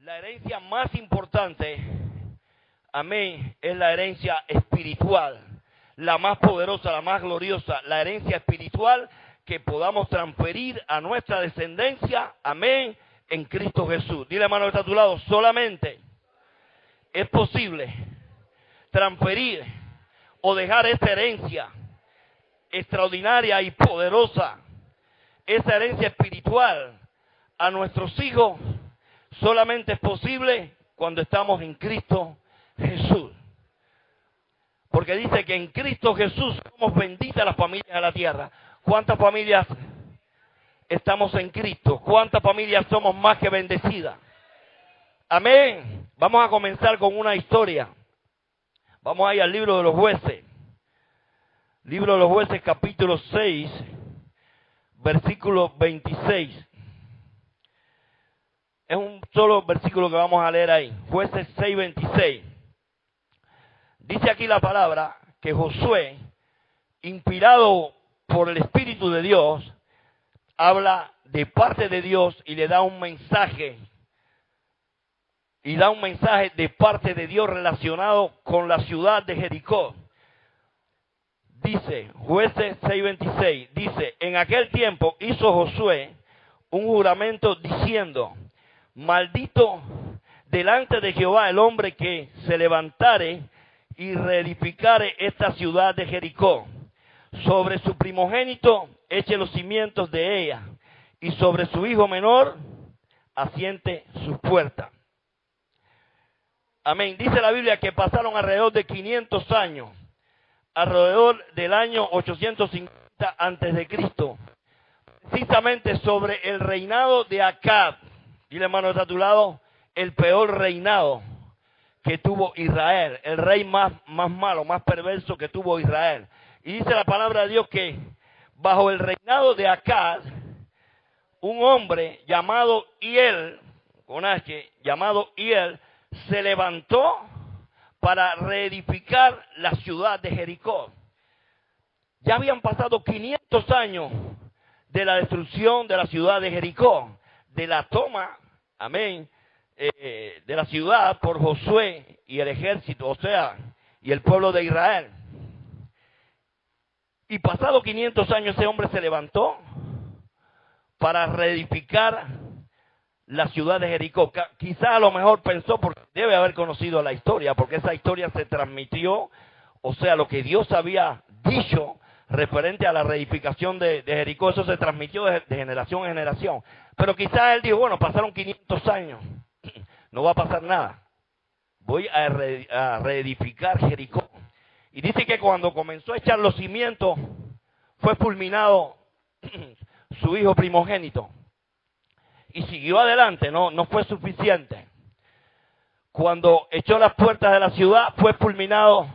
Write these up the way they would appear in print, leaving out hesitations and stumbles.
La herencia más importante, amén, es la herencia espiritual, la más poderosa, la más gloriosa, la herencia espiritual que podamos transferir a nuestra descendencia, amén, en Cristo Jesús. Dile, hermano, que está a tu lado, solamente es posible transferir o dejar esta herencia extraordinaria y poderosa, esa herencia espiritual a nuestros hijos. Solamente es posible cuando estamos en Cristo Jesús. Porque dice que en Cristo Jesús somos benditas las familias de la tierra. ¿Cuántas familias estamos en Cristo? ¿Cuántas familias somos más que bendecidas? Amén. Vamos a comenzar con una historia. Vamos a ir al libro de los jueces. Libro de los jueces, capítulo 6, versículo 26. Es un solo versículo que vamos a leer ahí. Jueces 6, 26. Dice aquí la palabra que Josué, inspirado por el Espíritu de Dios, habla de parte de Dios y le da un mensaje. Y da un mensaje de parte de Dios relacionado con la ciudad de Jericó. Dice, Jueces 6:26, dice, en aquel tiempo hizo Josué un juramento diciendo, maldito delante de Jehová el hombre que se levantare y reedificare esta ciudad de Jericó. Sobre su primogénito eche los cimientos de ella, y sobre su hijo menor asiente sus puertas. Amén. Dice la Biblia que pasaron alrededor de 500 años, alrededor del año 850 antes de Cristo, precisamente sobre el reinado de Acab. Dile, hermano, está a tu lado, el peor reinado que tuvo Israel, el rey más malo, más perverso que tuvo Israel. Y dice la palabra de Dios que bajo el reinado de Acab, un hombre llamado Hiel, con H, llamado Hiel, se levantó para reedificar la ciudad de Jericó. Ya habían pasado 500 años de la destrucción de la ciudad de Jericó, de la toma, amén, de la ciudad por Josué y el ejército, o sea, y el pueblo de Israel. Y pasado 500 años ese hombre se levantó para reedificar la ciudad de Jericó. Quizá a lo mejor pensó, porque debe haber conocido la historia, porque esa historia se transmitió, o sea, lo que Dios había dicho referente a la reedificación de Jericó, eso se transmitió de generación en generación. Pero quizá él dijo, bueno, pasaron 500 años, no va a pasar nada, voy a reedificar Jericó. Y dice que cuando comenzó a echar los cimientos, fue fulminado su hijo primogénito. Y siguió adelante, no fue suficiente. Cuando echó las puertas de la ciudad, fue fulminado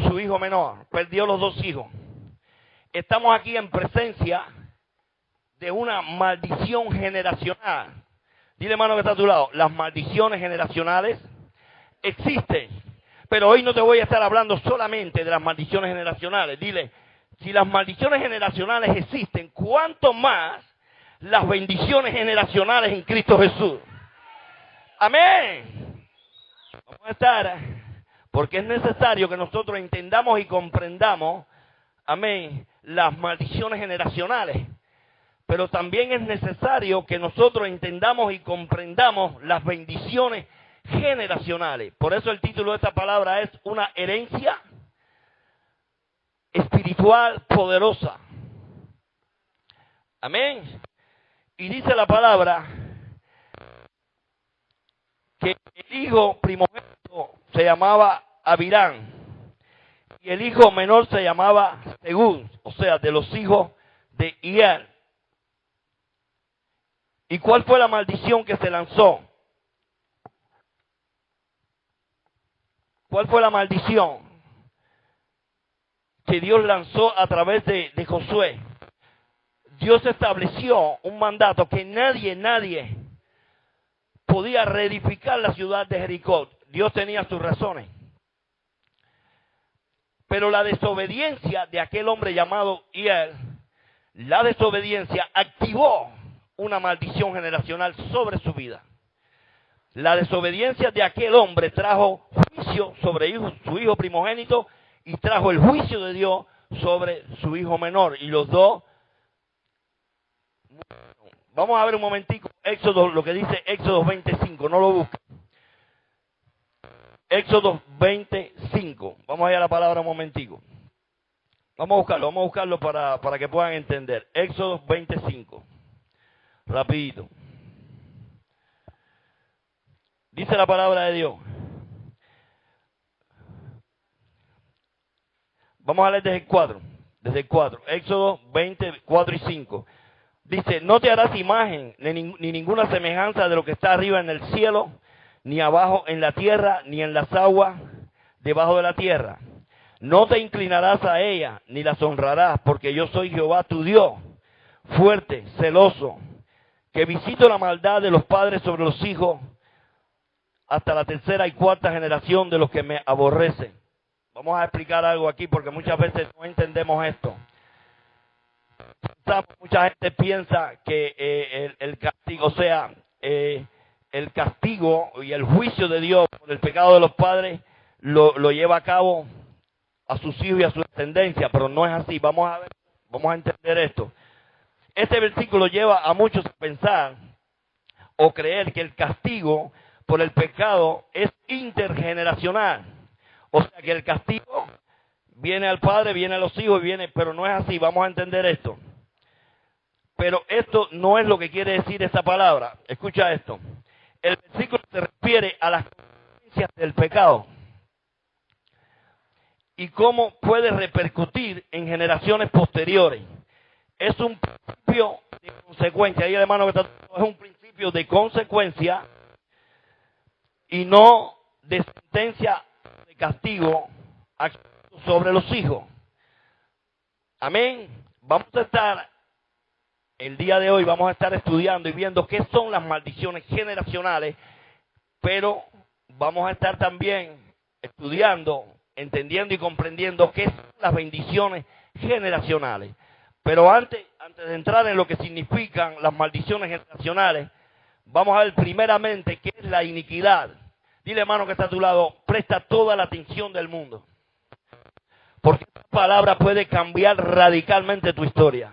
su hijo menor. Perdió los dos hijos. Estamos aquí en presencia de una maldición generacional. Dile, hermano, que está a tu lado, las maldiciones generacionales existen. Pero hoy no te voy a estar hablando solamente de las maldiciones generacionales. Dile, si las maldiciones generacionales existen, ¿cuánto más las bendiciones generacionales en Cristo Jesús? Amén. Vamos a estar, porque es necesario que nosotros entendamos y comprendamos, amén, las maldiciones generacionales. Pero también es necesario que nosotros entendamos y comprendamos las bendiciones generacionales. Por eso el título de esta palabra es una herencia espiritual poderosa. Amén. Y dice la palabra que el hijo primogénito se llamaba Abirán y el hijo menor se llamaba Según, o sea, de los hijos de Hiel. ¿Y cuál fue la maldición que se lanzó? ¿Cuál fue la maldición que Dios lanzó a través de Josué? Dios estableció un mandato que nadie podía reedificar la ciudad de Jericó. Dios tenía sus razones. Pero la desobediencia de aquel hombre llamado Hiel, la desobediencia activó una maldición generacional sobre su vida. La desobediencia de aquel hombre trajo juicio sobre su hijo primogénito y trajo el juicio de Dios sobre su hijo menor. Y los dos, vamos a ver un momentico, Éxodo, lo que dice Éxodo 25, no lo busquen. Éxodo 25, vamos a ir a la palabra un momentico. Vamos a buscarlo para que puedan entender. Éxodo 25, rapidito. Dice la palabra de Dios. Vamos a leer desde el 4. Éxodo 20, 4 y 5. Dice, no te harás imagen ni ninguna semejanza de lo que está arriba en el cielo, ni abajo en la tierra, ni en las aguas debajo de la tierra. No te inclinarás a ella, ni las honrarás, porque yo soy Jehová tu Dios, fuerte, celoso, que visito la maldad de los padres sobre los hijos, hasta la tercera y cuarta generación de los que me aborrecen. Vamos a explicar algo aquí porque muchas veces no entendemos esto. Mucha gente piensa que el castigo, el castigo y el juicio de Dios por el pecado de los padres lo lleva a cabo a sus hijos y a su descendencia, pero no es así. Vamos a entender esto. Este versículo lleva a muchos a pensar o creer que el castigo por el pecado es intergeneracional. O sea que el castigo viene al padre, viene a los hijos, pero no es así. Vamos a entender esto. Pero esto no es lo que quiere decir esta palabra. Escucha esto. El versículo se refiere a las consecuencias del pecado y cómo puede repercutir en generaciones posteriores. Es un principio de consecuencia. Ahí el hermano que está, es un principio de consecuencia y no de sentencia de castigo sobre los hijos. Amén. Vamos a estar, el día de hoy vamos a estar estudiando y viendo qué son las maldiciones generacionales, pero vamos a estar también estudiando, entendiendo y comprendiendo qué son las bendiciones generacionales. Pero antes de entrar en lo que significan las maldiciones generacionales, vamos a ver primeramente qué es la iniquidad. Dile, hermano que está a tu lado, presta toda la atención del mundo. Porque esta palabra puede cambiar radicalmente tu historia.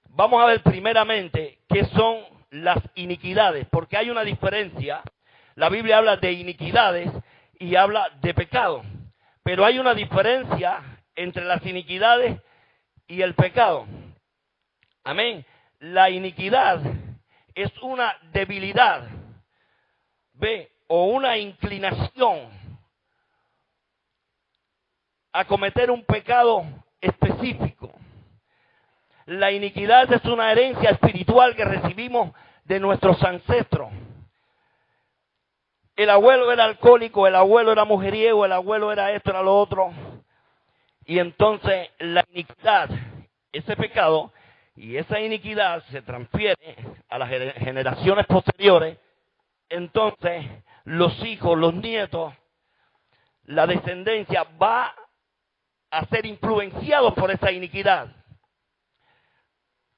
Vamos a ver primeramente qué son las iniquidades, porque hay una diferencia. La Biblia habla de iniquidades y habla de pecado. Pero hay una diferencia entre las iniquidades y el pecado. Amén. La iniquidad es una debilidad, o una inclinación a cometer un pecado específico. La iniquidad es una herencia espiritual que recibimos de nuestros ancestros. El abuelo era alcohólico, el abuelo era mujeriego, el abuelo era esto, era lo otro. Y entonces la iniquidad, ese pecado y esa iniquidad se transfiere a las generaciones posteriores. Entonces los hijos, los nietos, la descendencia va a ser influenciados por esa iniquidad.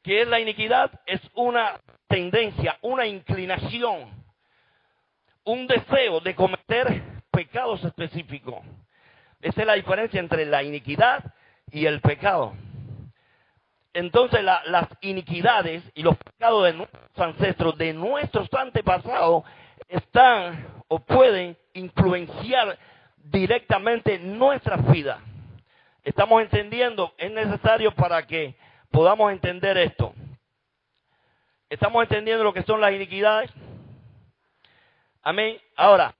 ¿Qué es la iniquidad? Es una tendencia, una inclinación, un deseo de cometer pecados específicos. Esa es la diferencia entre la iniquidad y el pecado. Entonces las iniquidades y los pecados de nuestros ancestros, de nuestros antepasados, están o pueden influenciar directamente nuestras vidas. Estamos entendiendo, es necesario para que podamos entender esto. ¿Estamos entendiendo lo que son las iniquidades? Amén. Ahora,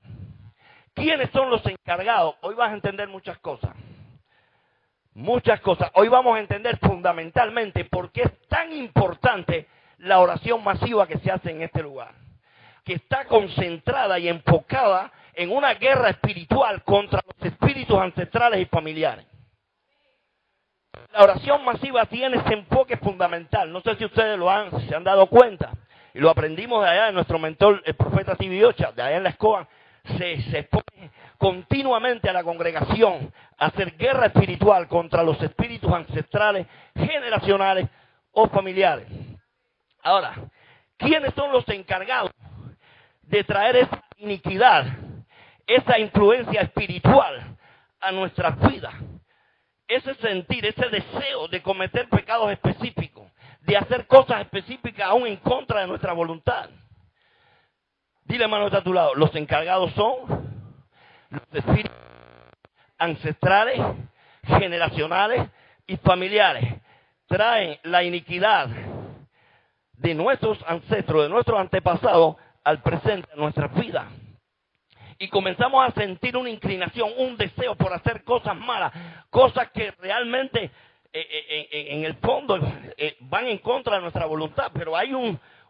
¿quiénes son los encargados? Hoy vas a entender muchas cosas. Muchas cosas. Hoy vamos a entender fundamentalmente por qué es tan importante la oración masiva que se hace en este lugar, que está concentrada y enfocada en una guerra espiritual contra los espíritus ancestrales y familiares. La oración masiva tiene ese enfoque fundamental. No sé si ustedes se han dado cuenta. Y lo aprendimos de allá de nuestro mentor, el profeta T.B. Ocha, de allá en la escoba. Se expone continuamente a la congregación a hacer guerra espiritual contra los espíritus ancestrales, generacionales o familiares. Ahora, ¿quiénes son los encargados de traer esa iniquidad, esa influencia espiritual a nuestras vidas. Ese sentir, ese deseo de cometer pecados específicos, de hacer cosas específicas aún en contra de nuestra voluntad. Dile, hermano, está a tu lado, los encargados son los espíritus ancestrales, generacionales y familiares. Traen la iniquidad de nuestros ancestros, de nuestros antepasados, al presente, a nuestras vidas. Y comenzamos a sentir una inclinación, un deseo por hacer cosas malas, cosas que realmente en el fondo van en contra de nuestra voluntad, pero hay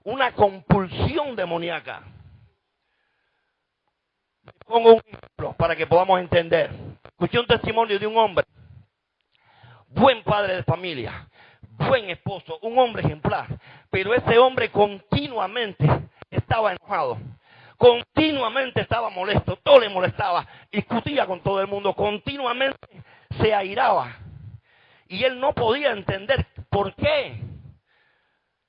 una compulsión demoníaca. Pongo un ejemplo para que podamos entender. Escuché un testimonio de un hombre, buen padre de familia, buen esposo, un hombre ejemplar, pero ese hombre continuamente estaba enojado, continuamente estaba molesto, todo le molestaba, discutía con todo el mundo, continuamente se airaba. Y él no podía entender por qué.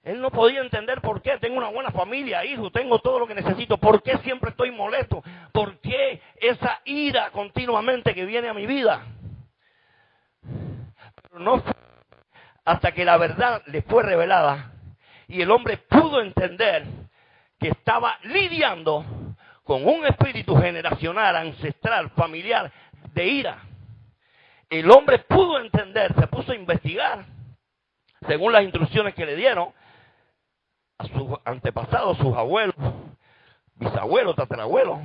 Él no podía entender por qué. Tengo una buena familia, hijos, tengo todo lo que necesito. ¿Por qué siempre estoy molesto? ¿Por qué esa ira continuamente que viene a mi vida? Pero no fue hasta que la verdad le fue revelada y el hombre pudo entender que estaba lidiando con un espíritu generacional, ancestral, familiar de ira. El hombre pudo entender, se puso a investigar, según las instrucciones que le dieron a sus antepasados, sus abuelos, bisabuelos, tatarabuelos,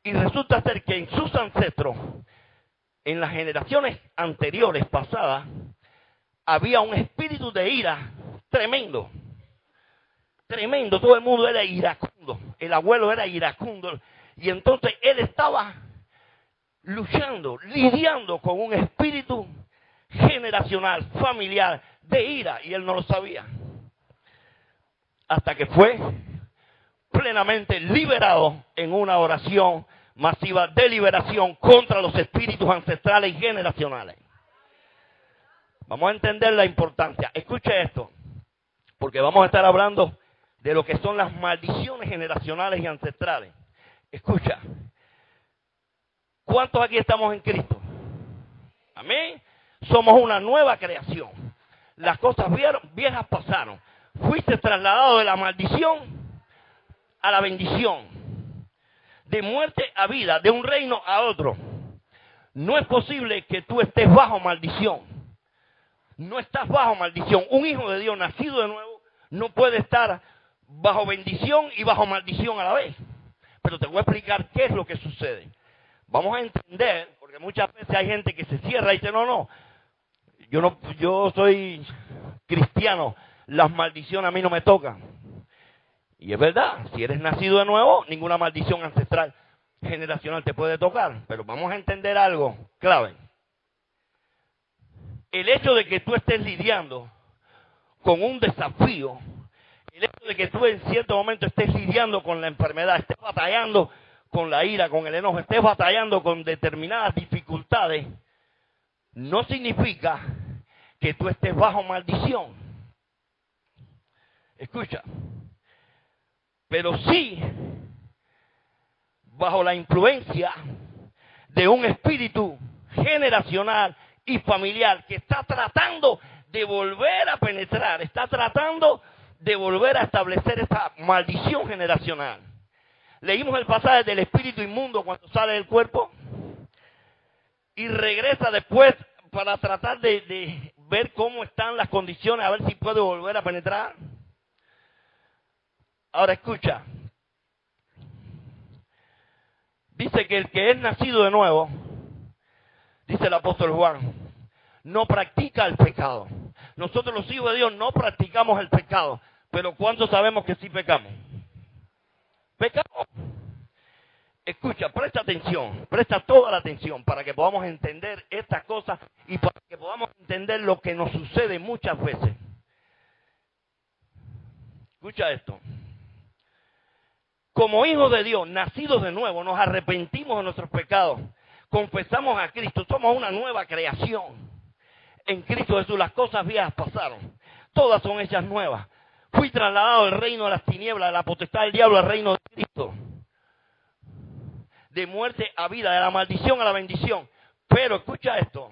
y resulta ser que en sus ancestros, en las generaciones anteriores, pasadas, había un espíritu de ira tremendo. Tremendo, todo el mundo era iracundo, el abuelo era iracundo, y entonces él estaba luchando, lidiando con un espíritu generacional, familiar, de ira, y él no lo sabía. Hasta que fue plenamente liberado en una oración masiva de liberación contra los espíritus ancestrales y generacionales. Vamos a entender la importancia. Escuche esto, porque vamos a estar hablando de lo que son las maldiciones generacionales y ancestrales. Escucha. ¿Cuántos aquí estamos en Cristo? Amén. Somos una nueva creación. Las cosas viejas pasaron. Fuiste trasladado de la maldición a la bendición. De muerte a vida, de un reino a otro. No es posible que tú estés bajo maldición. No estás bajo maldición. Un hijo de Dios nacido de nuevo no puede estar bajo bendición y bajo maldición a la vez. Pero te voy a explicar qué es lo que sucede. Vamos a entender, porque muchas veces hay gente que se cierra y dice, no, yo soy cristiano, las maldiciones a mí no me tocan. Y es verdad, si eres nacido de nuevo, ninguna maldición ancestral generacional te puede tocar. Pero vamos a entender algo clave. El hecho de que tú estés lidiando con un desafío, el hecho de que tú en cierto momento estés lidiando con la enfermedad, estés batallando con la ira, con el enojo, estés batallando con determinadas dificultades, no significa que tú estés bajo maldición. Escucha. Pero sí bajo la influencia de un espíritu generacional y familiar que está tratando de volver a penetrar, está tratando de volver a establecer esta maldición generacional. Leímos el pasaje del espíritu inmundo cuando sale del cuerpo y regresa después para tratar de ver cómo están las condiciones, a ver si puede volver a penetrar. Ahora escucha, dice que el que es nacido de nuevo, dice el apóstol Juan, no practica el pecado. Nosotros los hijos de Dios no practicamos el pecado, pero ¿cuántos sabemos que sí pecamos? Pecamos. Escucha, presta atención, presta toda la atención para que podamos entender estas cosas y para que podamos entender lo que nos sucede muchas veces. Escucha esto. Como hijos de Dios, nacidos de nuevo, nos arrepentimos de nuestros pecados, confesamos a Cristo, somos una nueva creación. En Cristo Jesús las cosas viejas pasaron, todas son hechas nuevas. Fui trasladado del reino de las tinieblas, de la potestad del diablo al reino de Cristo. De muerte a vida, de la maldición a la bendición. Pero escucha esto.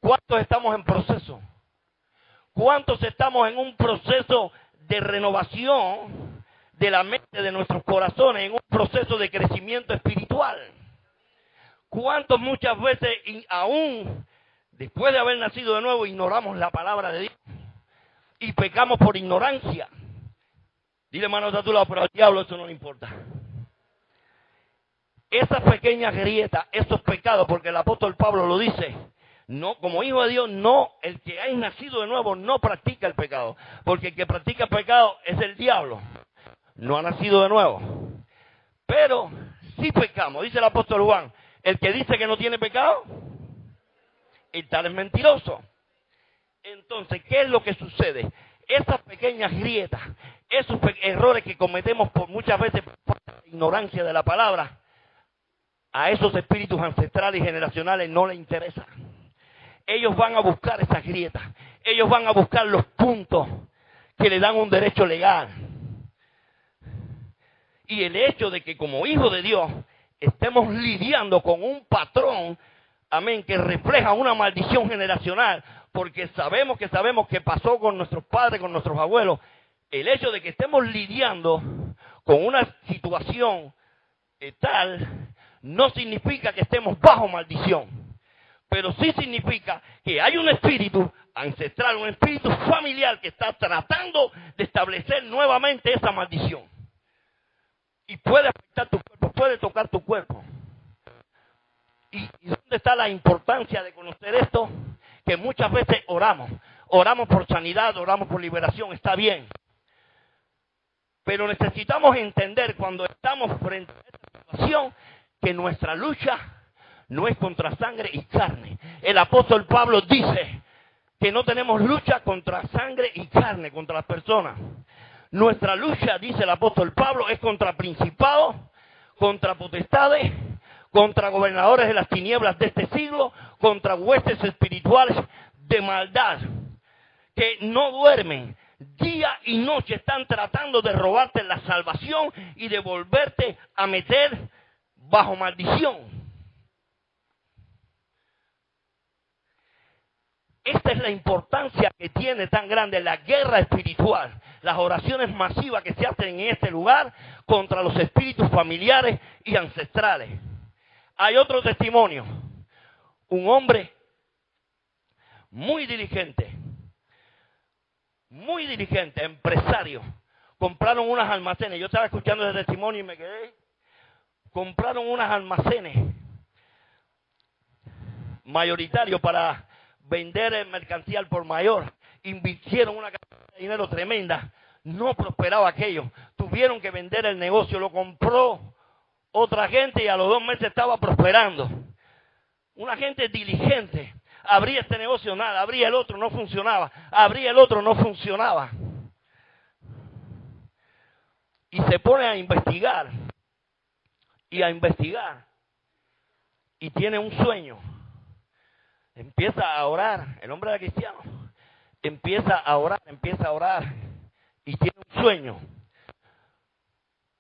¿Cuántos estamos en proceso? ¿Cuántos estamos en un proceso de renovación de la mente, de nuestros corazones, en un proceso de crecimiento espiritual? ¿Cuántos muchas veces, aún después de haber nacido de nuevo, ignoramos la palabra de Dios y pecamos por ignorancia? Dile, hermano, a tu lado, pero al diablo eso no le importa. Esas pequeñas grietas, esos pecados, porque el apóstol Pablo lo dice, no, como hijo de Dios, no, el que ha nacido de nuevo no practica el pecado, porque el que practica el pecado es el diablo, no ha nacido de nuevo. Pero sí pecamos, dice el apóstol Juan, el que dice que no tiene pecado, el tal es mentiroso. Entonces, ¿qué es lo que sucede? Esas pequeñas grietas, esos errores que cometemos por muchas veces por ignorancia de la palabra, a esos espíritus ancestrales y generacionales no les interesa. Ellos van a buscar esas grietas. Ellos van a buscar los puntos que le dan un derecho legal. Y el hecho de que como hijos de Dios estemos lidiando con un patrón, amén, que refleja una maldición generacional, porque sabemos que pasó con nuestros padres, con nuestros abuelos. El hecho de que estemos lidiando con una situación tal, no significa que estemos bajo maldición, pero sí significa que hay un espíritu ancestral, un espíritu familiar que está tratando de establecer nuevamente esa maldición. Y puede afectar tu cuerpo, puede tocar tu cuerpo. ¿Y dónde está la importancia de conocer esto? Que muchas veces oramos por sanidad, oramos por liberación, está bien. Pero necesitamos entender cuando estamos frente a esta situación que nuestra lucha no es contra sangre y carne. El apóstol Pablo dice que no tenemos lucha contra sangre y carne, contra las personas. Nuestra lucha, dice el apóstol Pablo, es contra principados, contra potestades, contra gobernadores de las tinieblas de este siglo, contra huestes espirituales de maldad, que no duermen. Día y noche están tratando de robarte la salvación y de volverte a meter bajo maldición. Esta es la importancia que tiene tan grande la guerra espiritual, las oraciones masivas que se hacen en este lugar contra los espíritus familiares y ancestrales. Hay otro testimonio, un hombre muy diligente, empresario. Compraron unos almacenes, yo estaba escuchando ese testimonio y me quedé. Compraron unos almacenes mayoritarios para vender mercancía al por mayor. Invirtieron una cantidad de dinero tremenda. No prosperaba aquello. Tuvieron que vender el negocio. Lo compró otra gente y a los 2 meses estaba prosperando. Una gente diligente. Abría este negocio, nada. Abría el otro, no funcionaba. Abría el otro, no funcionaba. Y se pone a investigar. Y tiene un sueño. Empieza a orar. El hombre era cristiano. Empieza a orar. Y tiene un sueño.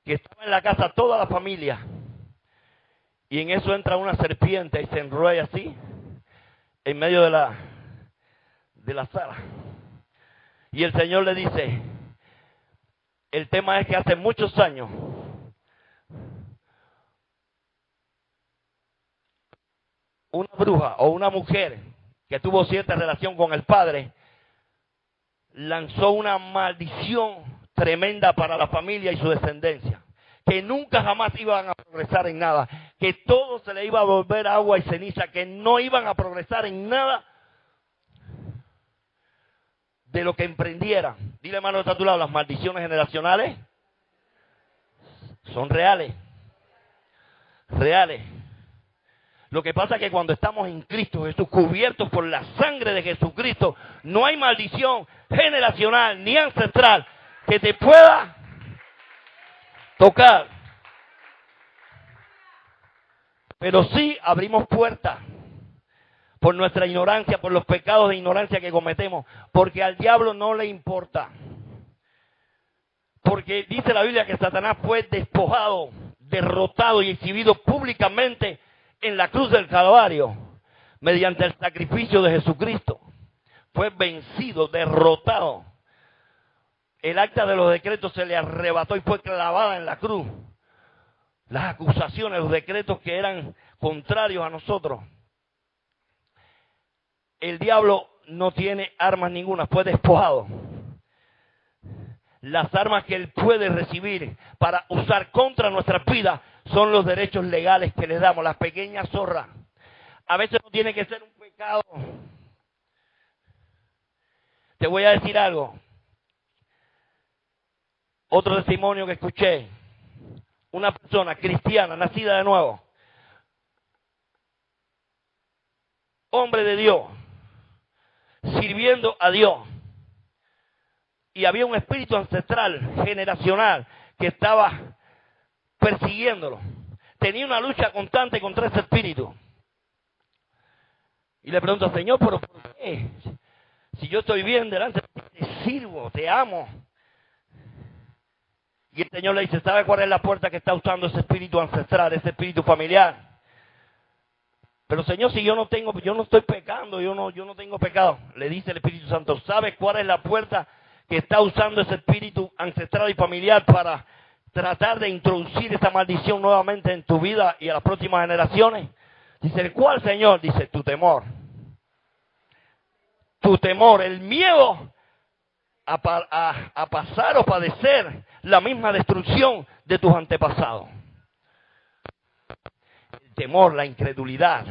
Que estaba en la casa toda la familia. Y en eso entra una serpiente y se enrolla así. En medio de la sala. Y el Señor le dice, el tema es que hace muchos años una bruja o una mujer que tuvo cierta relación con el padre lanzó una maldición tremenda para la familia y su descendencia, que nunca jamás iban a progresar en nada, que todo se le iba a volver agua y ceniza, que no iban a progresar en nada de lo que emprendieran. Dile, hermano, está a tu lado, las maldiciones generacionales son reales. Lo que pasa es que cuando estamos en Cristo Jesús, cubiertos por la sangre de Jesucristo, no hay maldición generacional ni ancestral que te pueda tocar. Pero sí abrimos puertas por nuestra ignorancia, por los pecados de ignorancia que cometemos, porque al diablo no le importa. Porque dice la Biblia que Satanás fue despojado, derrotado y exhibido públicamente en la cruz del Calvario mediante el sacrificio de Jesucristo. Fue vencido, derrotado. El acta de los decretos se le arrebató y fue clavada en la cruz. Las acusaciones, los decretos que eran contrarios a nosotros. El diablo no tiene armas ninguna, fue despojado. Las armas que él puede recibir para usar contra nuestras vidas son los derechos legales que le damos, las pequeñas zorras. A veces no tiene que ser un pecado. Te voy a decir algo. Otro testimonio que escuché. Una persona cristiana, nacida de nuevo. Hombre de Dios. Sirviendo a Dios. Y había un espíritu ancestral, generacional, que estaba persiguiéndolo. Tenía una lucha constante contra ese espíritu. Y le pregunto, Señor, ¿pero por qué? Si yo estoy bien delante de ti, te sirvo, te amo. Y el Señor le dice, ¿sabe cuál es la puerta que está usando ese espíritu ancestral, ese espíritu familiar? Pero Señor, si yo no estoy pecando, yo no tengo pecado. Le dice el Espíritu Santo, ¿sabe cuál es la puerta que está usando ese espíritu ancestral y familiar para tratar de introducir esa maldición nuevamente en tu vida y a las próximas generaciones? Dice, ¿cuál, Señor? Dice, tu temor. Tu temor, el miedo a pasar o padecer la misma destrucción de tus antepasados. El temor, la incredulidad.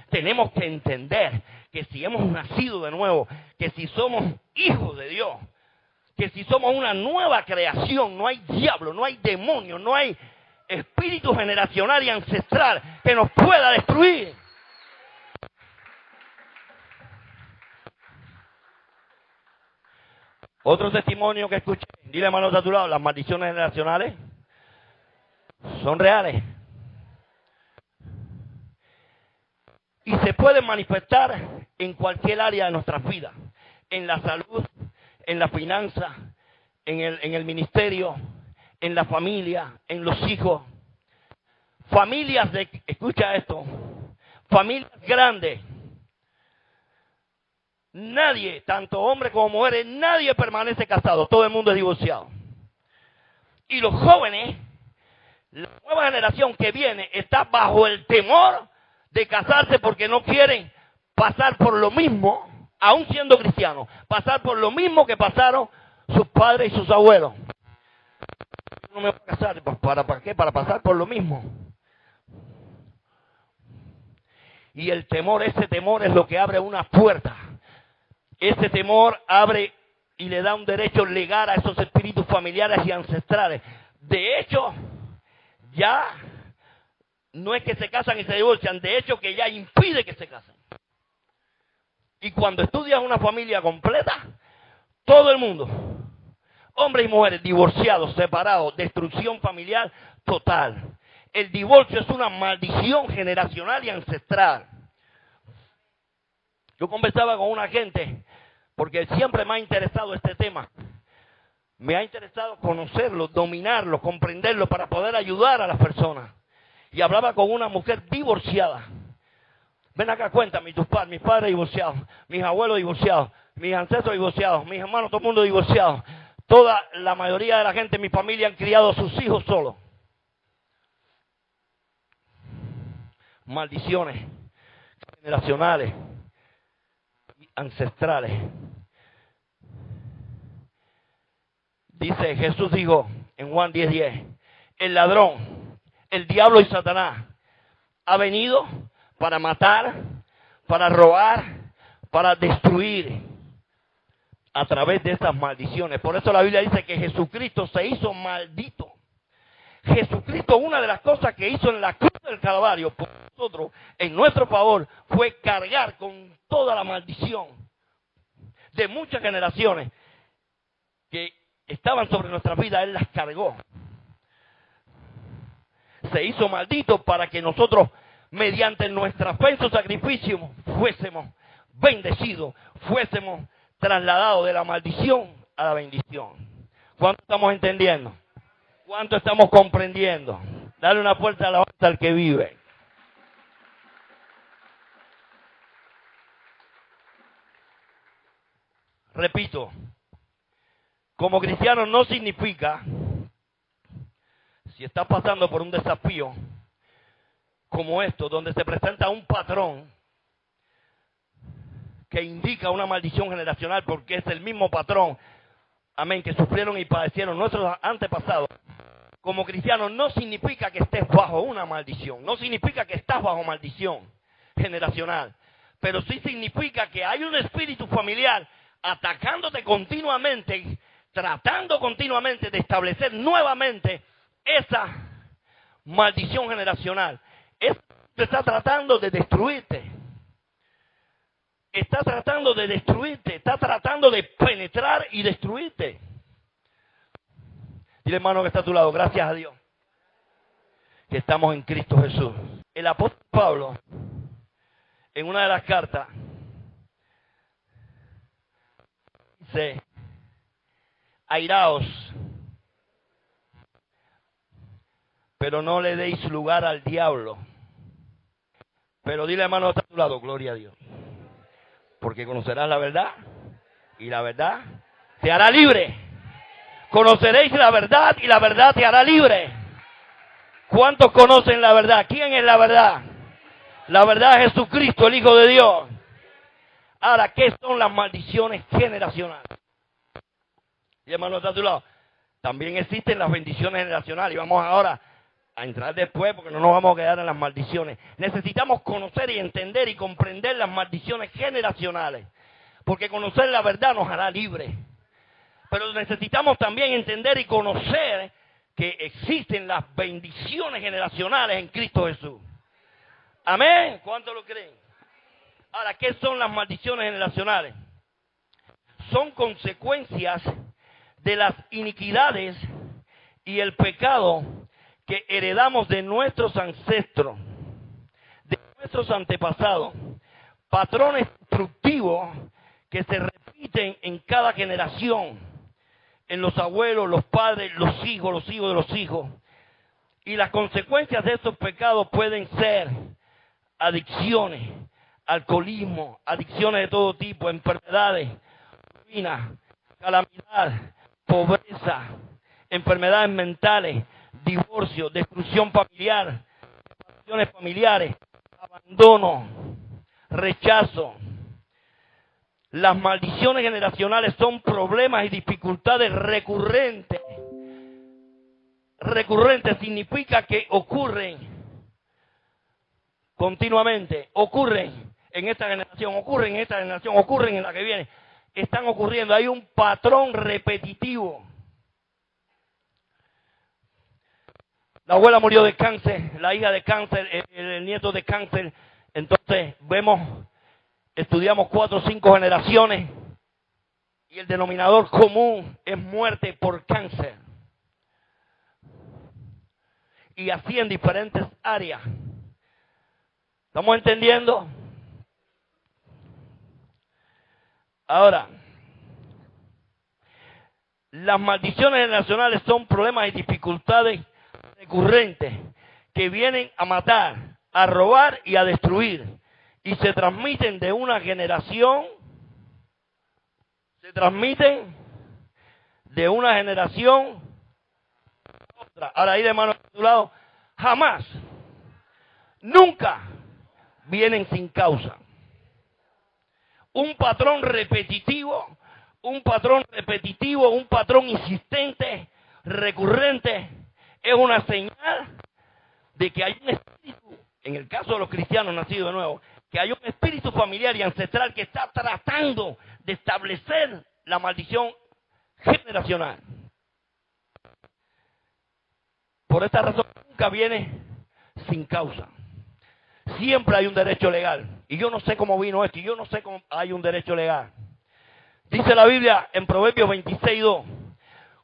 Tenemos que entender que si hemos nacido de nuevo, que si somos hijos de Dios, que si somos una nueva creación, no hay diablo, no hay demonio, no hay espíritu generacional y ancestral que nos pueda destruir. Otro testimonio que escuché, dile hermano a tu lado, las maldiciones generacionales son reales. Y se pueden manifestar en cualquier área de nuestras vidas. En la salud, en la finanza, en el ministerio, en la familia, en los hijos. Familias escucha esto, familias grandes. Nadie, tanto hombres como mujeres, nadie permanece casado. Todo el mundo es divorciado. Y los jóvenes, la nueva generación que viene, está bajo el temor de casarse porque no quieren pasar por lo mismo, aún siendo cristianos, pasar por lo mismo que pasaron sus padres y sus abuelos. No me voy a casar, ¿para qué? Para pasar por lo mismo. Y el temor, ese temor es lo que abre una puerta. Ese temor abre y le da un derecho legal a esos espíritus familiares y ancestrales. De hecho, ya no es que se casan y se divorcian, de hecho que ya impide que se casen. Y cuando estudias una familia completa, todo el mundo, hombres y mujeres, divorciados, separados, destrucción familiar total. El divorcio es una maldición generacional y ancestral. Yo conversaba con una gente, porque siempre me ha interesado este tema. Me ha interesado conocerlo, dominarlo, comprenderlo, para poder ayudar a las personas. Y hablaba con una mujer divorciada. Ven acá, cuéntame, mis padres divorciados, mis abuelos divorciados, mis ancestros divorciados, mis hermanos, todo el mundo divorciado. La mayoría de la gente en mi familia han criado a sus hijos solos. Maldiciones generacionales, ancestrales. Dice, Jesús dijo en Juan 10:10, el ladrón, el diablo y Satanás ha venido para matar, para robar, para destruir a través de estas maldiciones. Por eso la Biblia dice que Jesucristo se hizo maldito. Jesucristo, una de las cosas que hizo en la cruz del Calvario por nosotros, en nuestro favor, fue cargar con toda la maldición de muchas generaciones que estaban sobre nuestras vidas. Él las cargó. Se hizo maldito para que nosotros, mediante nuestra fe en su sacrificio, fuésemos bendecidos, fuésemos trasladados de la maldición a la bendición. ¿Cuánto estamos entendiendo? ¿Cuánto estamos comprendiendo? Dale una fuerte alabanza al que vive. Repito, como cristiano no significa, si estás pasando por un desafío como esto, donde se presenta un patrón que indica una maldición generacional, porque es el mismo patrón, amén, que sufrieron y padecieron nuestros antepasados. Como cristiano no significa que estés bajo una maldición, no significa que estás bajo maldición generacional, pero sí significa que hay un espíritu familiar atacándote continuamente, tratando continuamente de establecer nuevamente esa maldición generacional. Esto está tratando de destruirte. Está tratando de destruirte, está tratando de penetrar y destruirte. Dile, hermano que está a tu lado, gracias a Dios que estamos en Cristo Jesús. El apóstol Pablo, en una de las cartas, dice, airaos, pero no le deis lugar al diablo. Pero dile, hermano que está a tu lado, gloria a Dios. Porque conocerás la verdad y la verdad te hará libre. Conoceréis la verdad y la verdad te hará libre. ¿Cuántos conocen la verdad? ¿Quién es la verdad? La verdad es Jesucristo, el Hijo de Dios. Ahora, ¿qué son las maldiciones generacionales? Y hermano, está a tu lado. También existen las bendiciones generacionales. Y vamos ahora a entrar después porque no nos vamos a quedar en las maldiciones. Necesitamos conocer y entender y comprender las maldiciones generacionales. Porque conocer la verdad nos hará libres. Pero necesitamos también entender y conocer que existen las bendiciones generacionales en Cristo Jesús. Amén. ¿Cuántos lo creen? Ahora, ¿qué son las maldiciones generacionales? Son consecuencias de las iniquidades y el pecado que heredamos de nuestros ancestros, de nuestros antepasados, patrones destructivos que se repiten en cada generación, en los abuelos, los padres, los hijos de los hijos. Y las consecuencias de estos pecados pueden ser adicciones, alcoholismo, adicciones de todo tipo, enfermedades, ruina, calamidad, pobreza, enfermedades mentales, divorcio, destrucción familiar, separaciones familiares, abandono, rechazo. Las maldiciones generacionales son problemas y dificultades recurrentes. Recurrentes significa que ocurren continuamente, ocurren en esta generación, ocurren en esta generación, ocurren en la que viene. Están ocurriendo, hay un patrón repetitivo. La abuela murió de cáncer, la hija de cáncer, el nieto de cáncer. Entonces estudiamos 4 o 5 generaciones y el denominador común es muerte por cáncer. Y así en diferentes áreas. ¿Estamos entendiendo? Ahora, las maldiciones generacionales son problemas y dificultades recurrentes que vienen a matar, a robar y a destruir. Y se transmiten de una generación, a otra. Ahora ahí de mano a tu lado, jamás, nunca vienen sin causa. Un patrón repetitivo, un patrón insistente, recurrente, es una señal de que hay un espíritu, en el caso de los cristianos nacidos de nuevo, que hay un espíritu familiar y ancestral que está tratando de establecer la maldición generacional. Por esta razón nunca viene sin causa. Siempre hay un derecho legal. Y yo no sé cómo vino esto, y yo no sé cómo hay un derecho legal. Dice la Biblia en Proverbios 26:2,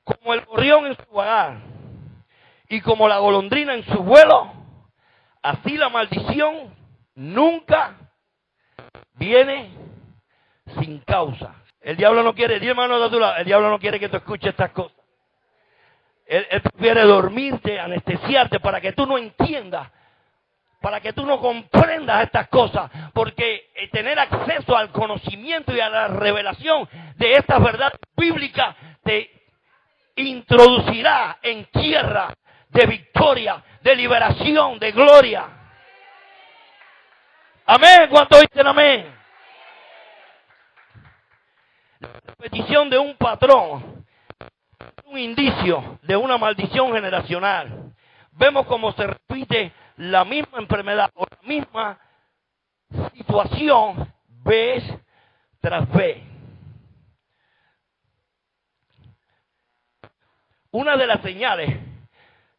como el gorrión en su vagar y como la golondrina en su vuelo, así la maldición nunca viene sin causa. El diablo no quiere, di hermano de tu lado, el diablo no quiere que tú escuches estas cosas. Él prefiere dormirte, anestesiarte para que tú no entiendas, para que tú no comprendas estas cosas, porque tener acceso al conocimiento y a la revelación de estas verdades bíblicas te introducirá en tierra de victoria, de liberación, de gloria. Amén. ¿Cuántos dicen amén? La repetición de un patrón, un indicio de una maldición generacional. Vemos cómo se repite la misma enfermedad o la misma situación vez tras vez. Una de las señales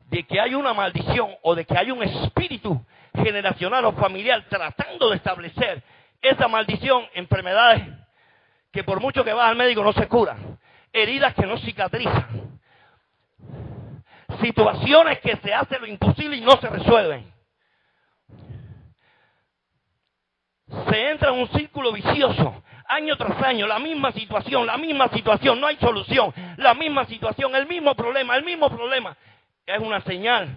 de que hay una maldición o de que hay un espíritu generacional o familiar tratando de establecer esa maldición, enfermedades que por mucho que vas al médico no se curan, heridas que no cicatrizan, situaciones que se hacen lo imposible y no se resuelven. Se entra en un círculo vicioso, año tras año, la misma situación, no hay solución, la misma situación, el mismo problema. Es una señal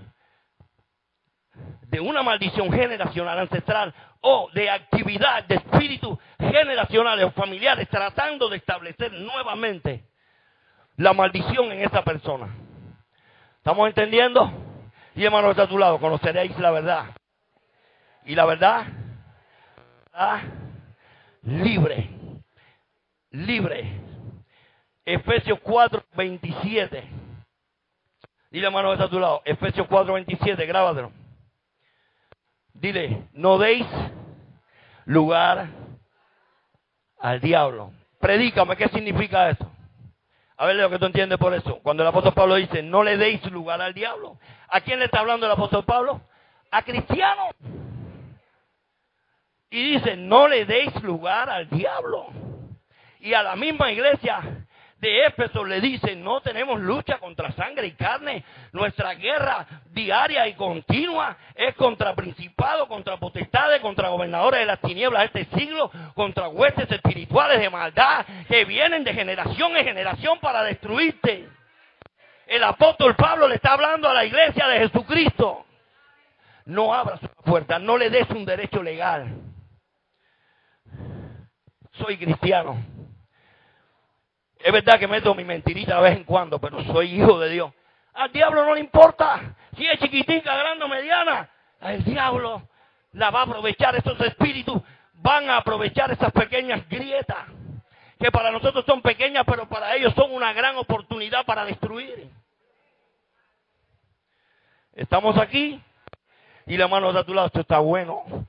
de una maldición generacional ancestral o de actividad de espíritus generacionales o familiares tratando de establecer nuevamente la maldición en esa persona. ¿Estamos entendiendo? Y hermano está a tu lado, conoceréis la verdad. Y la verdad libre. Efesios 4:27. Dile hermano está a tu lado, Efesios 4:27, grábatelo. Dile, no deis lugar al diablo. Predícame, ¿qué significa eso? A ver lo que tú entiendes por eso. Cuando el apóstol Pablo dice, no le deis lugar al diablo. ¿A quién le está hablando el apóstol Pablo? A cristianos. Y dice, no le deis lugar al diablo. Y a la misma iglesia de Éfeso le dice, no tenemos lucha contra sangre y carne. Nuestra guerra diaria y continua es contra principados, contra potestades, contra gobernadores de las tinieblas de este siglo, contra huestes espirituales de maldad que vienen de generación en generación para destruirte. El apóstol Pablo le está hablando a la iglesia de Jesucristo. No abras una puerta, no le des un derecho legal. Soy cristiano. Es verdad que meto mi mentirita de vez en cuando, pero soy hijo de Dios. Al diablo no le importa si es chiquitica, grande o mediana. El diablo la va a aprovechar, esos espíritus van a aprovechar esas pequeñas grietas que para nosotros son pequeñas, pero para ellos son una gran oportunidad para destruir. Estamos aquí y la mano de a tu lado, esto está bueno.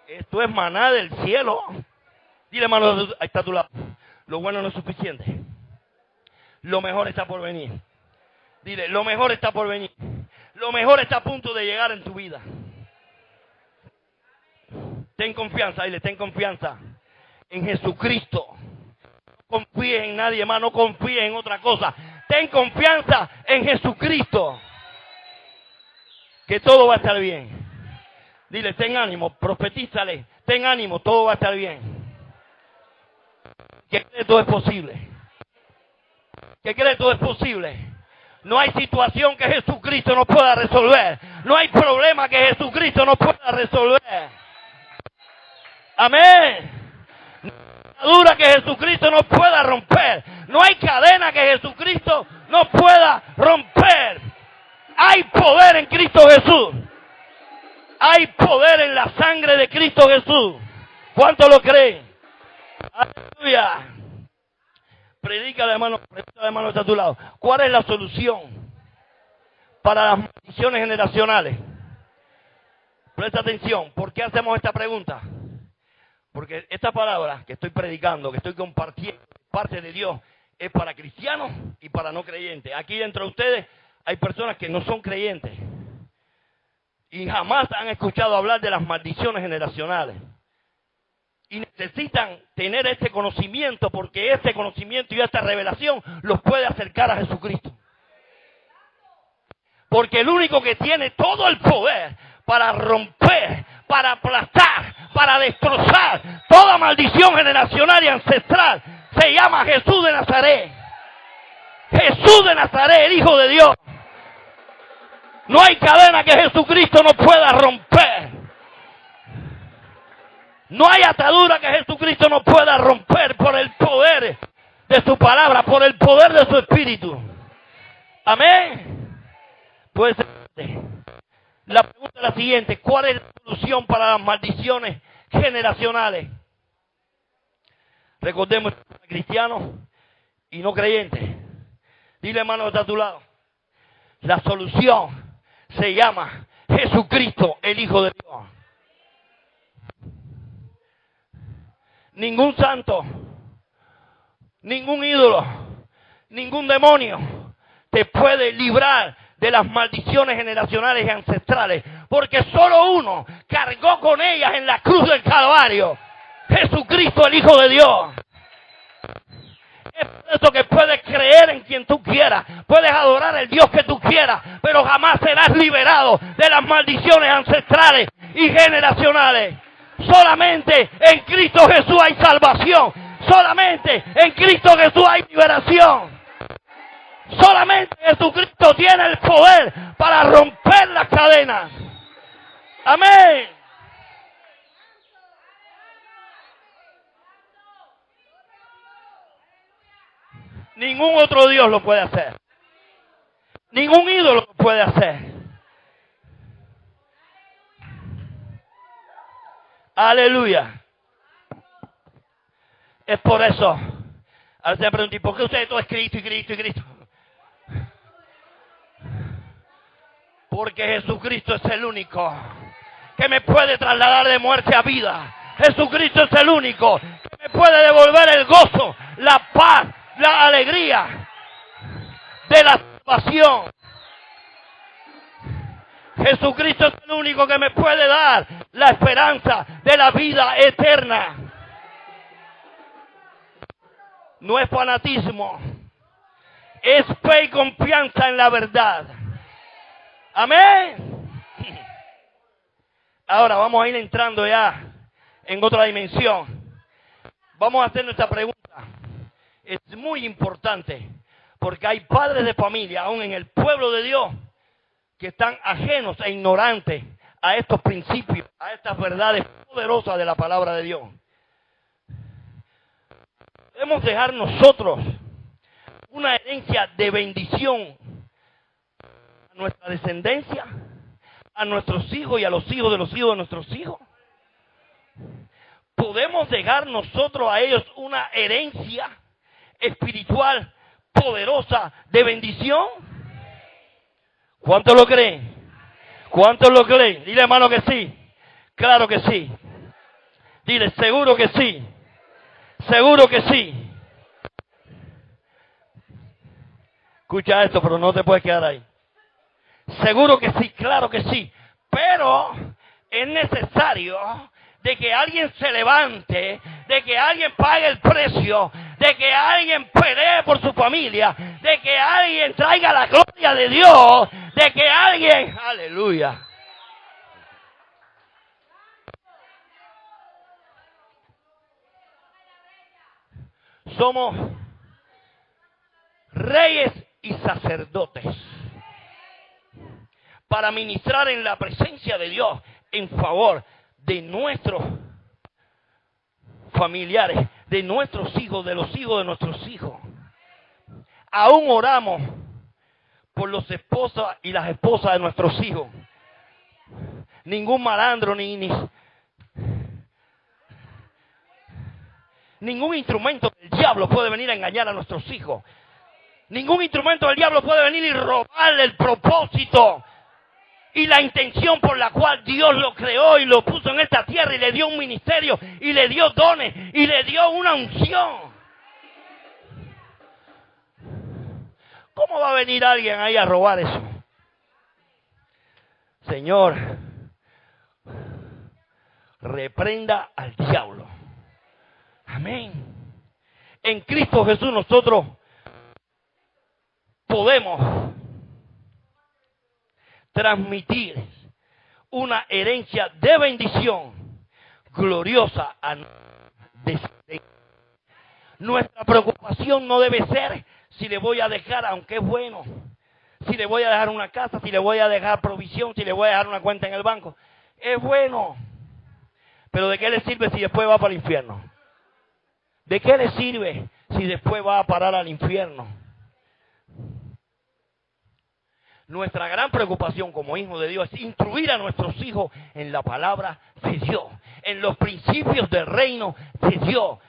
Esto es maná del cielo. Dile mano, ahí está a tu lado. Lo bueno no es suficiente. Lo mejor está por venir. Dile, lo mejor está por venir. Lo mejor está a punto de llegar en tu vida. Ten confianza, dile, ten confianza en Jesucristo. No confíes en nadie más, no confíes en otra cosa. Ten confianza en Jesucristo. Que todo va a estar bien. Dile, ten ánimo, profetízale, ten ánimo, todo va a estar bien. Que cree todo es posible. Que cree todo es posible. No hay situación que Jesucristo no pueda resolver. No hay problema que Jesucristo no pueda resolver. Amén. No hay atadura que Jesucristo no pueda romper. No hay cadena que Jesucristo no pueda romper. Hay poder en Cristo Jesús. Hay poder en la sangre de Cristo Jesús. ¿Cuánto lo creen? Aleluya. Predica de hermano está a tu lado. ¿Cuál es la solución para las maldiciones generacionales? Presta atención. ¿Por qué hacemos esta pregunta? Porque esta palabra que estoy predicando, que estoy compartiendo, parte de Dios, es para cristianos y para no creyentes. Aquí dentro de ustedes hay personas que no son creyentes y jamás han escuchado hablar de las maldiciones generacionales. Y necesitan tener este conocimiento, porque este conocimiento y esta revelación los puede acercar a Jesucristo. Porque el único que tiene todo el poder para romper, para aplastar, para destrozar toda maldición generacional y ancestral se llama Jesús de Nazaret. Jesús de Nazaret, el Hijo de Dios. No hay cadena que Jesucristo no pueda romper. No hay atadura que Jesucristo no pueda romper por el poder de su palabra, por el poder de su Espíritu. Amén. Pues la pregunta es la siguiente: ¿cuál es la solución para las maldiciones generacionales? Recordemos, cristianos y no creyentes. Dile, hermano, que está a tu lado. La solución se llama Jesucristo, el Hijo de Dios. Ningún santo, ningún ídolo, ningún demonio te puede librar de las maldiciones generacionales y ancestrales, porque solo uno cargó con ellas en la cruz del Calvario: Jesucristo, el Hijo de Dios. Es por eso que puedes creer en quien tú quieras, puedes adorar al Dios que tú quieras, pero jamás serás liberado de las maldiciones ancestrales y generacionales. Solamente en Cristo Jesús hay salvación. Solamente en Cristo Jesús hay liberación. Solamente Jesucristo tiene el poder para romper las cadenas. Amén. Ningún otro Dios lo puede hacer. Ningún ídolo lo puede hacer. Aleluya. Es por eso. A veces me preguntan: ¿por qué ustedes todo es Cristo y Cristo y Cristo? Porque Jesucristo es el único que me puede trasladar de muerte a vida. Jesucristo es el único que me puede devolver el gozo, la paz, la alegría de la salvación. Jesucristo es el único que me puede dar la esperanza de la vida eterna. No es fanatismo, es fe y confianza en la verdad. Amén. Ahora vamos a ir entrando ya en otra dimensión. Vamos a hacer nuestra pregunta. Es muy importante, porque hay padres de familia, aún en el pueblo de Dios, que están ajenos e ignorantes a estos principios, a estas verdades poderosas de la palabra de Dios. Debemos dejar nosotros una herencia de bendición a nuestra descendencia, a nuestros hijos y a los hijos de los hijos de nuestros hijos. Podemos dejar nosotros a ellos una herencia espiritual poderosa de bendición. ¿Cuántos lo creen? ¿Cuántos lo creen? Dile, hermano, que sí. Claro que sí. Dile, seguro que sí. Seguro que sí. Escucha esto, pero no te puedes quedar ahí. Seguro que sí, claro que sí. Pero es necesario de que alguien se levante, de que alguien pague el precio, de que alguien pelee por su familia, de que alguien traiga la gloria de Dios, de que alguien, aleluya. Somos reyes y sacerdotes para ministrar en la presencia de Dios en favor de nuestros familiares, de nuestros hijos, de los hijos de nuestros hijos. Aún oramos por los esposos y las esposas de nuestros hijos. Ningún malandro ningún instrumento del diablo puede venir a engañar a nuestros hijos. Ningún instrumento del diablo puede venir y robarle el propósito y la intención por la cual Dios lo creó y lo puso en esta tierra y le dio un ministerio y le dio dones y le dio una unción. ¿Cómo va a venir alguien ahí a robar eso? Señor, reprenda al diablo. Amén. En Cristo Jesús nosotros podemos transmitir una herencia de bendición gloriosa a nuestra descendencia. Nuestra preocupación no debe ser si le voy a dejar, aunque es bueno, si le voy a dejar una casa, si le voy a dejar provisión, si le voy a dejar una cuenta en el banco, es bueno. Pero ¿de qué le sirve si después va para el infierno? ¿De qué le sirve si después va a parar al infierno? Nuestra gran preocupación como hijos de Dios es instruir a nuestros hijos en la palabra de Dios, en los principios del reino de Dios.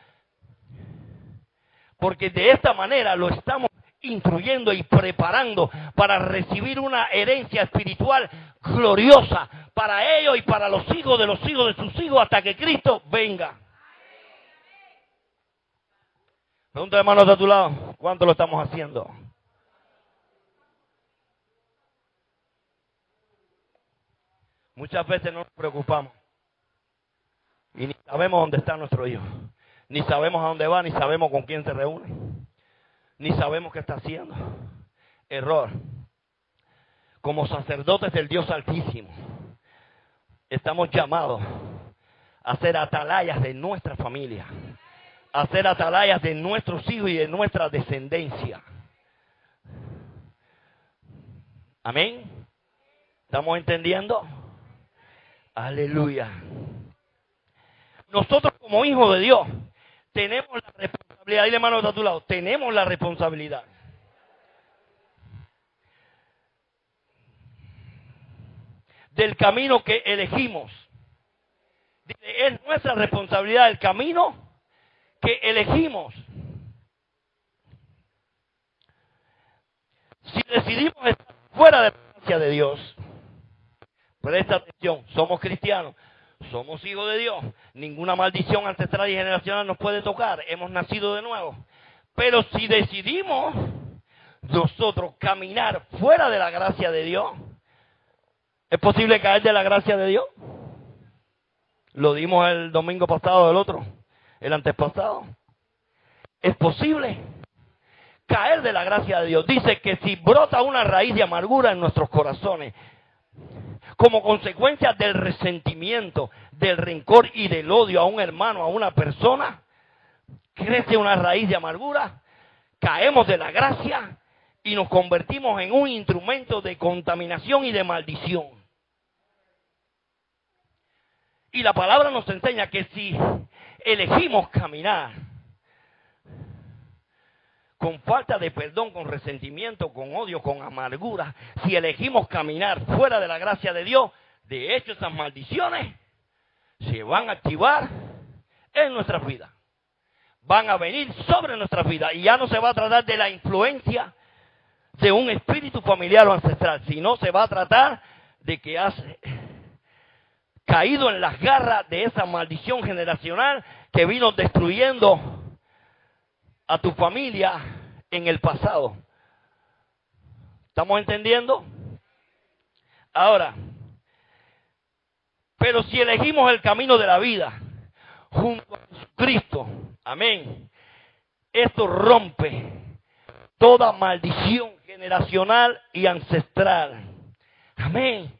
Porque de esta manera lo estamos instruyendo y preparando para recibir una herencia espiritual gloriosa para ellos y para los hijos de sus hijos hasta que Cristo venga. Pregunta, hermanos, de tu lado, ¿cuánto lo estamos haciendo? Muchas veces no nos preocupamos y ni sabemos dónde está nuestro hijo, ni sabemos a dónde va, ni sabemos con quién se reúne, ni sabemos qué está haciendo. Error. Como sacerdotes del Dios Altísimo, estamos llamados a ser atalayas de nuestra familia, a ser atalayas de nuestros hijos y de nuestra descendencia. Amén. ¿Estamos entendiendo? Aleluya. Nosotros como hijos de Dios tenemos la responsabilidad. Dile, hermano, de tu lado, tenemos la responsabilidad del camino que elegimos. Dice, es nuestra responsabilidad el camino que elegimos. Si decidimos estar fuera de la gracia de Dios, presta atención, somos cristianos, somos hijos de Dios, ninguna maldición ancestral y generacional nos puede tocar, hemos nacido de nuevo. Pero si decidimos nosotros caminar fuera de la gracia de Dios, ¿es posible caer de la gracia de Dios? Lo dimos el domingo pasado, el otro, el antepasado. Es posible caer de la gracia de Dios. Dice que si brota una raíz de amargura en nuestros corazones, como consecuencia del resentimiento, del rencor y del odio a un hermano, a una persona, crece una raíz de amargura, caemos de la gracia y nos convertimos en un instrumento de contaminación y de maldición. Y la palabra nos enseña que si elegimos caminar con falta de perdón, con resentimiento, con odio, con amargura, si elegimos caminar fuera de la gracia de Dios, de hecho esas maldiciones se van a activar en nuestras vidas. Van a venir sobre nuestras vidas y ya no se va a tratar de la influencia de un espíritu familiar o ancestral, sino se va a tratar de que has caído en las garras de esa maldición generacional que vino destruyendo a tu familia en el pasado. ¿Estamos entendiendo? Ahora, pero si elegimos el camino de la vida junto a Jesucristo, amén, esto rompe toda maldición generacional y ancestral. Amén.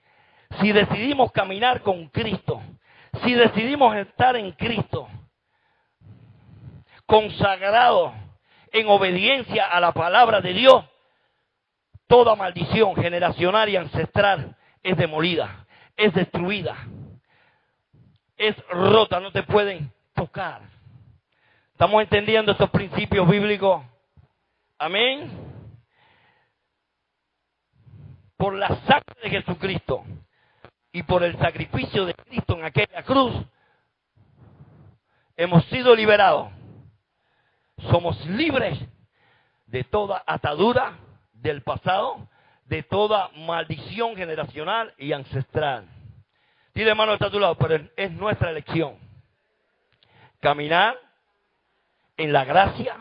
Si decidimos caminar con Cristo, si decidimos estar en Cristo, consagrados en obediencia a la palabra de Dios, toda maldición generacional y ancestral es demolida, es destruida, es rota, no te pueden tocar. ¿Estamos entendiendo estos principios bíblicos? Amén. Por la sangre de Jesucristo y por el sacrificio de Cristo en aquella cruz, hemos sido liberados. Somos libres de toda atadura del pasado, de toda maldición generacional y ancestral. Dile, hermano, está a tu lado, pero es nuestra elección caminar en la gracia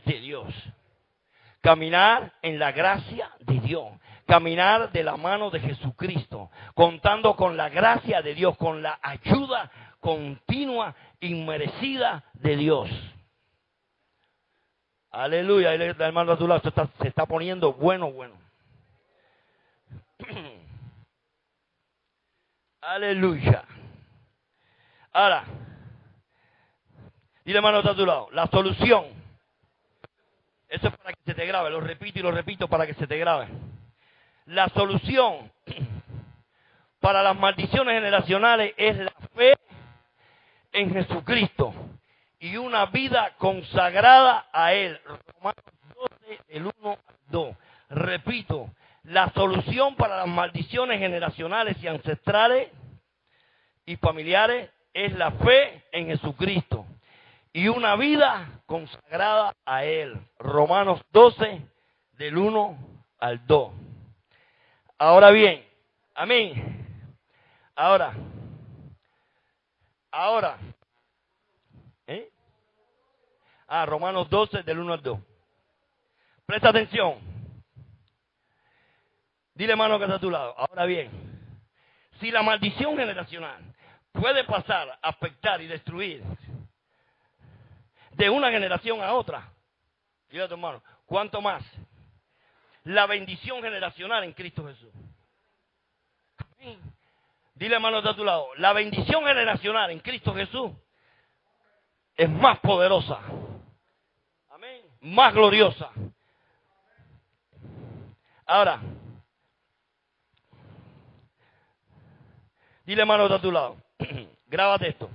de Dios. Caminar en la gracia de Dios. Caminar de la mano de Jesucristo, contando con la gracia de Dios, con la ayuda continua, inmerecida de Dios. Aleluya, hermano a tu lado, se está poniendo bueno. Aleluya. Ahora, dile, hermano a tu lado, la solución Eso es para que se te grabe, lo repito y lo repito para que se te grabe. La solución para las maldiciones generacionales es la fe en Jesucristo y una vida consagrada a Él. Romanos 12, del 1 al 2. Repito, la solución para las maldiciones generacionales y ancestrales y familiares es la fe en Jesucristo y una vida consagrada a Él. Romanos 12, del 1 al 2. Ahora bien, amén. Ahora, Romanos 12, del 1 al 2. Presta atención. Dile, mano, que está a tu lado. Ahora bien, si la maldición generacional puede pasar, afectar y destruir de una generación a otra, dile a tu hermano, ¿cuánto más la bendición generacional en Cristo Jesús? Amén. Dile, hermano, de a tu lado, la bendición generacional en Cristo Jesús es más poderosa, amén, más gloriosa. Ahora, dile, hermano, de a tu lado, grábate esto,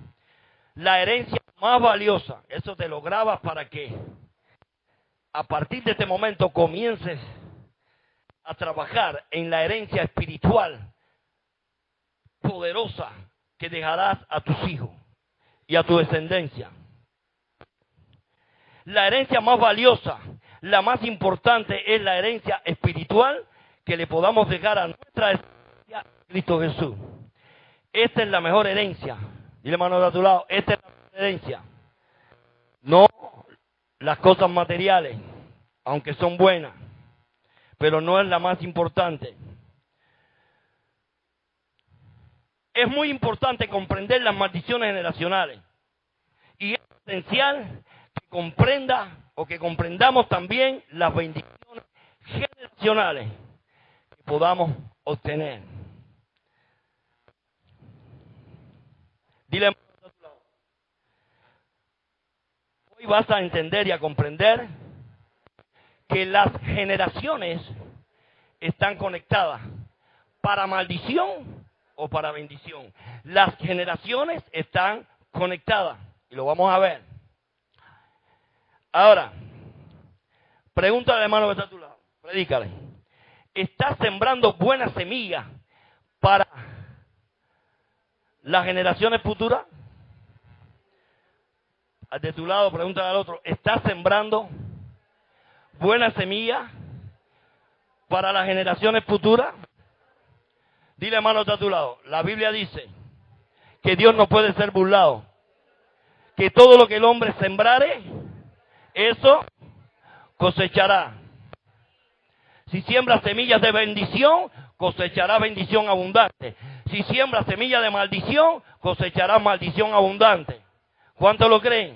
la herencia más valiosa, eso te lo grabas para que a partir de este momento comiences a trabajar en la herencia espiritual poderosa que dejarás a tus hijos y a tu descendencia. La herencia más valiosa, la más importante es la herencia espiritual que le podamos dejar a nuestra descendencia, Cristo Jesús. Esta es la mejor herencia. Dile, hermano, de a tu lado, esta es la mejor herencia. No las cosas materiales, aunque son buenas, pero no es la más importante. Es muy importante comprender las maldiciones generacionales y es esencial que comprenda o que comprendamos también las bendiciones generacionales que podamos obtener. Dile, hoy vas a entender y a comprender que las generaciones están conectadas para maldición o para bendición. Las generaciones están conectadas y lo vamos a ver. Ahora, pregúntale al hermano que está a tu lado, predícale. ¿Estás sembrando buenas semillas para las generaciones futuras? De tu lado, pregúntale al otro, ¿estás sembrando buenas semillas para las generaciones futuras? Dile, hermano, está a tu lado. La Biblia dice que Dios no puede ser burlado. Que todo lo que el hombre sembrare, eso cosechará. Si siembra semillas de bendición, cosechará bendición abundante. Si siembra semillas de maldición, cosechará maldición abundante. ¿Cuántos lo creen?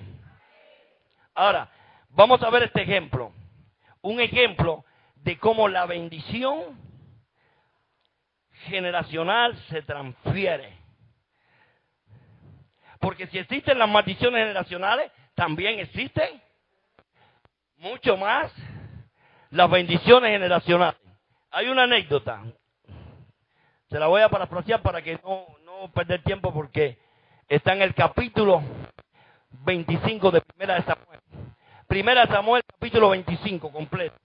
Ahora, vamos a ver este ejemplo. Un ejemplo de cómo la bendición generacional se transfiere. Porque si existen las maldiciones generacionales, también existen mucho más las bendiciones generacionales. Hay una anécdota, se la voy a parafrasear para que no perder tiempo, porque está en el capítulo 25 de Primera de Samuel. Primera de Samuel, capítulo 25, completo.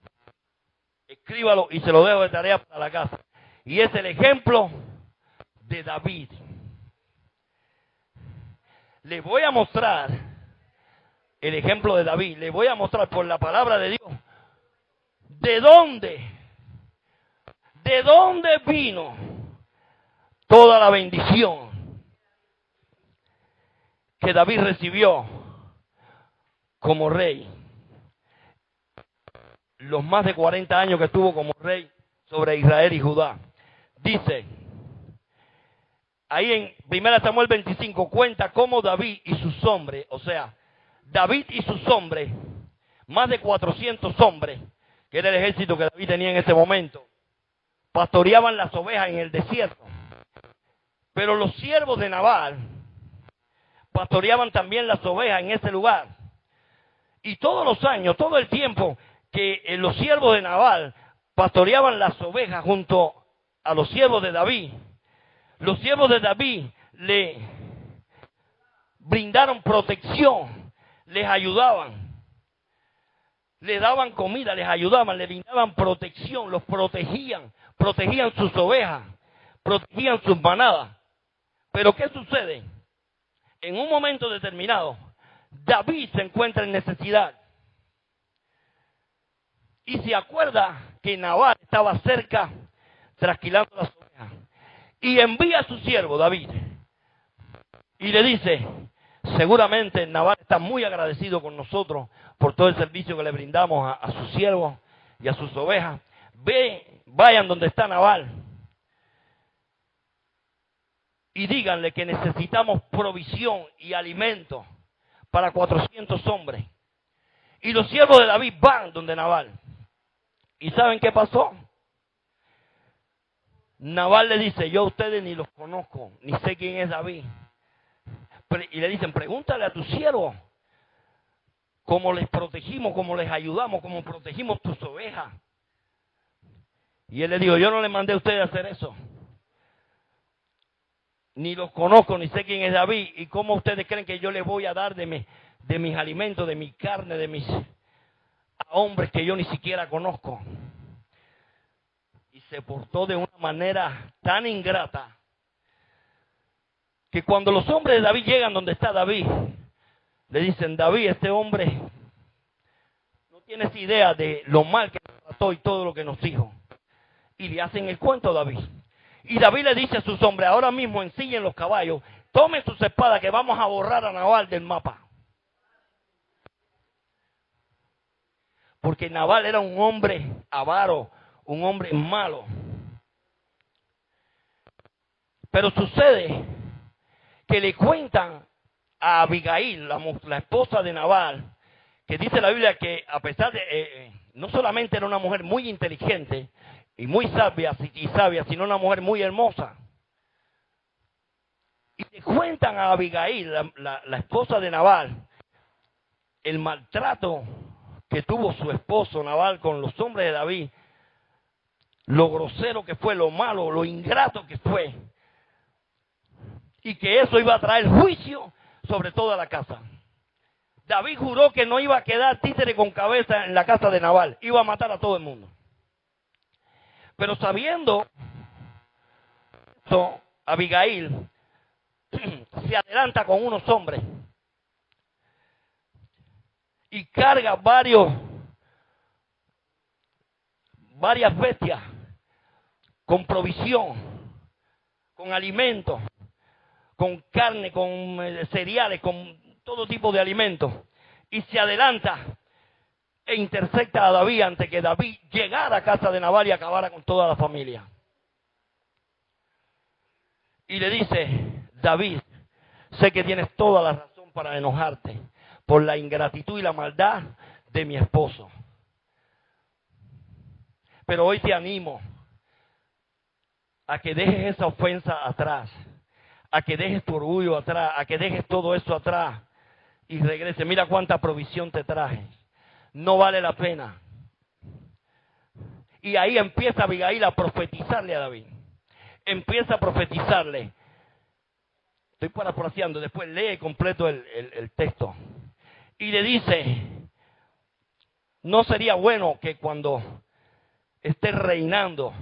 Escríbalo y se lo dejo de tarea para la casa. Y es el ejemplo de David. Le voy a mostrar el ejemplo de David. Le voy a mostrar por la palabra de Dios de dónde vino toda la bendición que David recibió como rey. Los más de 40 años que estuvo como rey sobre Israel y Judá. Dice, ahí en 1 Samuel 25 cuenta cómo David y sus hombres, o sea, David y sus hombres, más de 400 hombres, que era el ejército que David tenía en ese momento, pastoreaban las ovejas en el desierto. Pero los siervos de Nabal pastoreaban también las ovejas en ese lugar. Y todos los años, todo el tiempo que los siervos de Nabal pastoreaban las ovejas junto a los siervos de David. Los siervos de David le brindaron protección, les ayudaban, les daban comida, les ayudaban, les brindaban protección, los protegían sus ovejas, protegían sus manadas. Pero ¿qué sucede? En un momento determinado, David se encuentra en necesidad. Y se acuerda que Nabal estaba cerca trasquilando las ovejas. Y envía a su siervo David. Y le dice, seguramente Nabal está muy agradecido con nosotros por todo el servicio que le brindamos a sus siervos y a sus ovejas. Vayan donde está Nabal. Y díganle que necesitamos provisión y alimento para 400 hombres. Y los siervos de David van donde Nabal. ¿Y saben qué pasó? Nabal le dice, yo a ustedes ni los conozco, ni sé quién es David. Y le dicen, pregúntale a tus siervos cómo les protegimos, cómo les ayudamos, cómo protegimos tus ovejas. Y él le dijo, yo no le mandé a ustedes a hacer eso. Ni los conozco, ni sé quién es David. ¿Y cómo ustedes creen que yo les voy a dar de mis alimentos, de mi carne, a hombres que yo ni siquiera conozco? Y se portó de una manera tan ingrata que cuando los hombres de David llegan donde está David, le dicen, David, este hombre no tienes idea de lo mal que nos trató y todo lo que nos dijo. Y le hacen el cuento a David. Y David le dice a sus hombres, ahora mismo ensillen los caballos, tomen sus espadas que vamos a borrar a Nabal del mapa. Porque Nabal era un hombre avaro, un hombre malo. Pero sucede que le cuentan a Abigail, la esposa de Nabal, que dice la Biblia que a pesar de, no solamente era una mujer muy inteligente y muy sabia, sino una mujer muy hermosa. Y le cuentan a Abigail, la esposa de Nabal, el maltrato que tuvo su esposo Nabal con los hombres de David, lo grosero que fue, lo malo, lo ingrato que fue, y que eso iba a traer juicio sobre toda la casa. David juró que no iba a quedar títere con cabeza en la casa de Nabal, iba a matar a todo el mundo. Pero sabiendo esto, Abigail se adelanta con unos hombres y carga varias bestias con provisión, con alimentos, con carne, con cereales, con todo tipo de alimentos. Y se adelanta e intercepta a David antes que David llegara a casa de Nabal y acabara con toda la familia. Y le dice, David, sé que tienes toda la razón para enojarte por la ingratitud y la maldad de mi esposo. Pero hoy te animo a que dejes esa ofensa atrás, a que dejes tu orgullo atrás, a que dejes todo eso atrás y regrese. Mira cuánta provisión te traje. No vale la pena. Y ahí empieza Abigail a profetizarle a David. Empieza a profetizarle. Estoy parafraseando, después lee completo el texto. Y le dice, no sería bueno que cuando estés reinando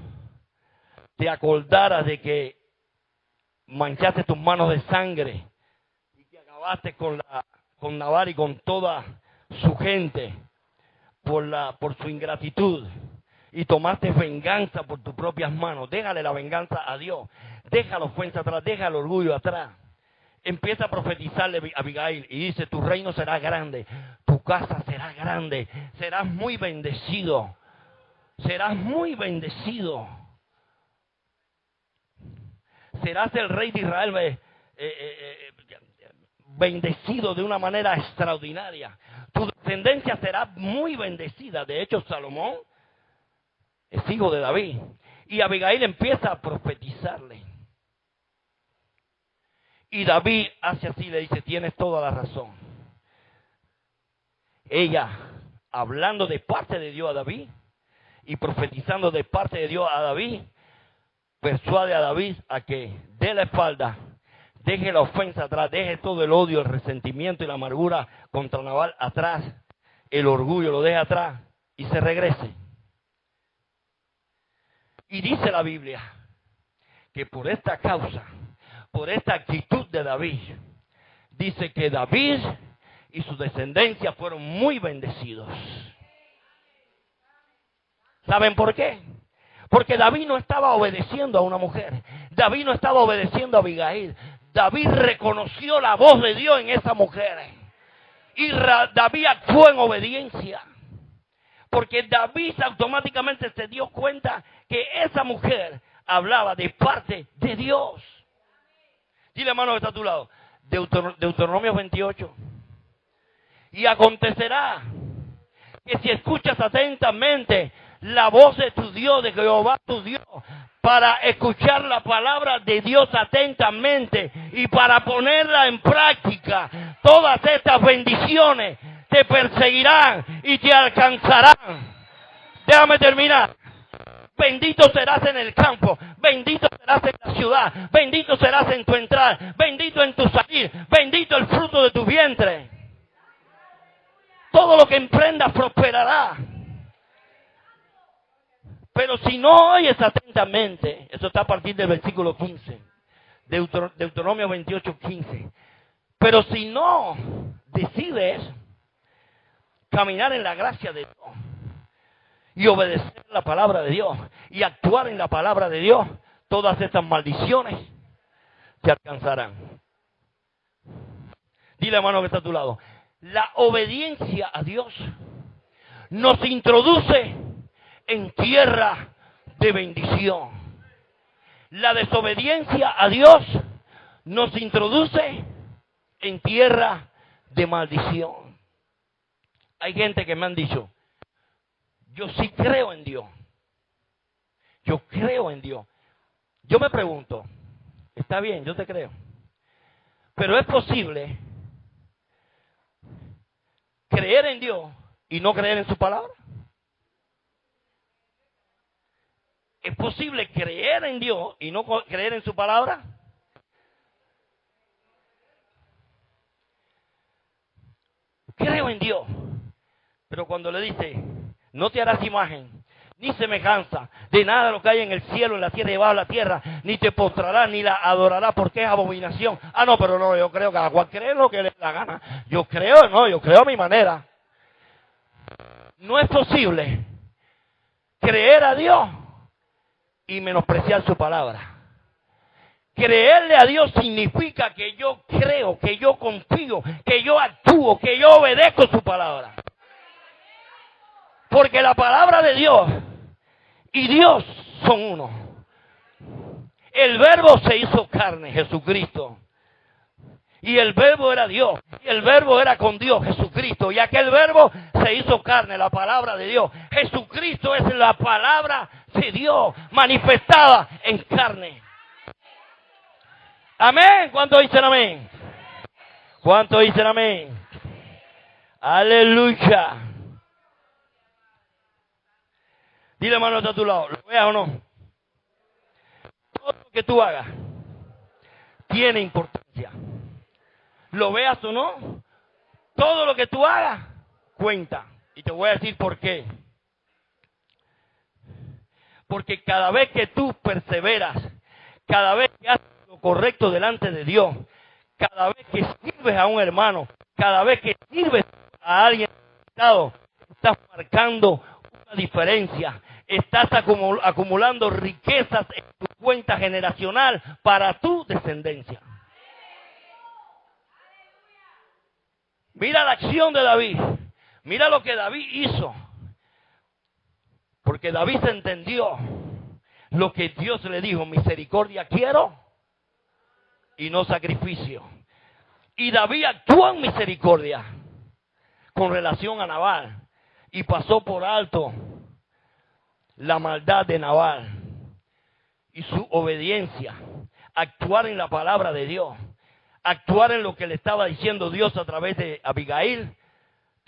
te acordaras de que manchaste tus manos de sangre y que acabaste con Nabal y con toda su gente por su ingratitud y tomaste venganza por tus propias manos. Déjale la venganza a Dios, deja la ofensa atrás, deja el orgullo atrás. Empieza a profetizarle a Abigail y dice, tu reino será grande, tu casa será grande, serás muy bendecido, serás muy bendecido. Serás el rey de Israel bendecido de una manera extraordinaria. Tu descendencia será muy bendecida. De hecho, Salomón es hijo de David. Y Abigail empieza a profetizarle. Y David hace así, le dice, tienes toda la razón. Ella hablando de parte de Dios a David y profetizando de parte de Dios a David, persuade a David a que dé la espalda, deje la ofensa atrás, deje todo el odio, el resentimiento y la amargura contra Nabal atrás, el orgullo lo deje atrás y se regrese. Y dice la Biblia que por esta causa, por esta actitud de David, dice que David y su descendencia fueron muy bendecidos. ¿Saben por qué? Porque David no estaba obedeciendo a una mujer. David no estaba obedeciendo a Abigail. David reconoció la voz de Dios en esa mujer. Y David actuó en obediencia. Porque David automáticamente se dio cuenta que esa mujer hablaba de parte de Dios. Dile, hermano, que está a tu lado. Deuteronomio 28. Y acontecerá que si escuchas atentamente la voz de tu Dios, de Jehová tu Dios, para escuchar la palabra de Dios atentamente y para ponerla en práctica, todas estas bendiciones te perseguirán y te alcanzarán. Déjame terminar. Bendito serás en el campo, bendito serás en la ciudad, bendito serás en tu entrar, bendito en tu salir, bendito el fruto de tu vientre. Todo lo que emprendas prosperará. Pero si no oyes atentamente, eso está a partir del versículo 15, Deuteronomio 28, 15. Pero si no decides caminar en la gracia de Dios y obedecer la palabra de Dios y actuar en la palabra de Dios, todas estas maldiciones te alcanzarán. Dile, hermano, que está a tu lado. La obediencia a Dios nos introduce en tierra de bendición. La desobediencia a Dios nos introduce en tierra de maldición. Hay gente que me han dicho, yo sí creo en Dios. Yo creo en Dios. Yo me pregunto, está bien, yo te creo. Pero es posible creer en Dios y no creer en su palabra. ¿Es posible creer en Dios y no creer en su palabra? Creo en Dios. Pero cuando le dice, no te harás imagen, ni semejanza de nada de lo que hay en el cielo, en la tierra y debajo de la tierra, ni te postrarás, ni la adorarás, porque es abominación. Ah, no, pero no, yo creo que cada cual cree lo que le da la gana. Yo creo a mi manera. No es posible creer a Dios y menospreciar su palabra. Creerle a Dios significa que yo creo, que yo confío, que yo actúo, que yo obedezco su palabra. Porque la palabra de Dios y Dios son uno. El Verbo se hizo carne, Jesucristo. Y el Verbo era Dios. Y el Verbo era con Dios, Jesucristo. Y aquel Verbo se hizo carne, la palabra de Dios. Jesucristo es la palabra de Dios manifestada en carne. Amén. ¿Cuántos dicen amén? ¿Cuántos dicen amén? Aleluya. Dile, hermano, está a tu lado, ¿lo veas o no? Todo lo que tú hagas tiene importancia. Lo veas o no, todo lo que tú hagas cuenta. Y te voy a decir por qué. Porque cada vez que tú perseveras, cada vez que haces lo correcto delante de Dios, cada vez que sirves a un hermano, cada vez que sirves a alguien necesitado, estás marcando una diferencia. Estás acumulando riquezas en tu cuenta generacional para tu descendencia. Mira la acción de David. Mira lo que David hizo. Porque David se entendió lo que Dios le dijo. Misericordia quiero y no sacrificio. Y David actuó en misericordia con relación a Nabal. Y pasó por alto la maldad de Nabal. Y su obediencia. Actuar en la palabra de Dios. Actuar en lo que le estaba diciendo Dios a través de Abigail,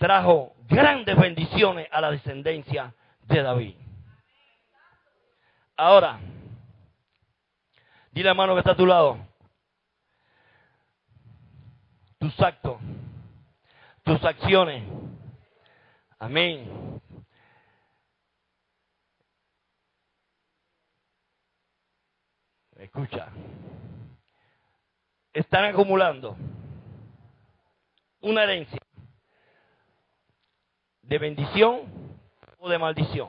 trajo grandes bendiciones a la descendencia de David. Ahora, dile al hermano que está a tu lado, tus actos, tus acciones, amén, escucha, están acumulando una herencia de bendición o de maldición.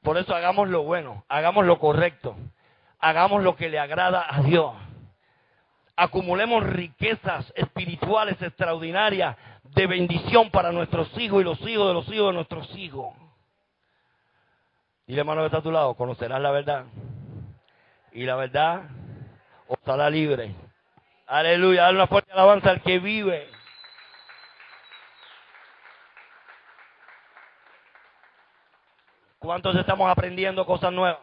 Por eso hagamos lo bueno, hagamos lo correcto, hagamos lo que le agrada a Dios. Acumulemos riquezas espirituales extraordinarias de bendición para nuestros hijos y los hijos de los hijos de nuestros hijos. Dile, hermano que está a tu lado, conocerás la verdad y la verdad os hará libre. Aleluya, dale una fuerte alabanza al que vive. ¿Cuántos estamos aprendiendo cosas nuevas?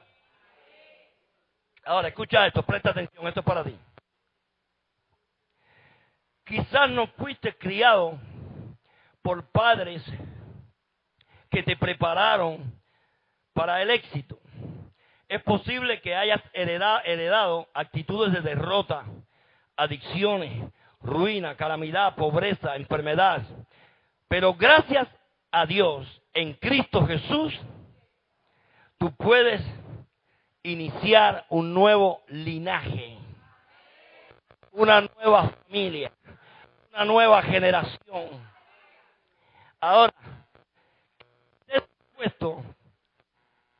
Ahora, escucha esto, presta atención, esto es para ti. Quizás no fuiste criado por padres que te prepararon para el éxito. Es posible que hayas heredado actitudes de derrota, adicciones, ruina, calamidad, pobreza, enfermedad. Pero gracias a Dios, en Cristo Jesús, tú puedes iniciar un nuevo linaje, una nueva familia, una nueva generación. Ahora, estés dispuesto,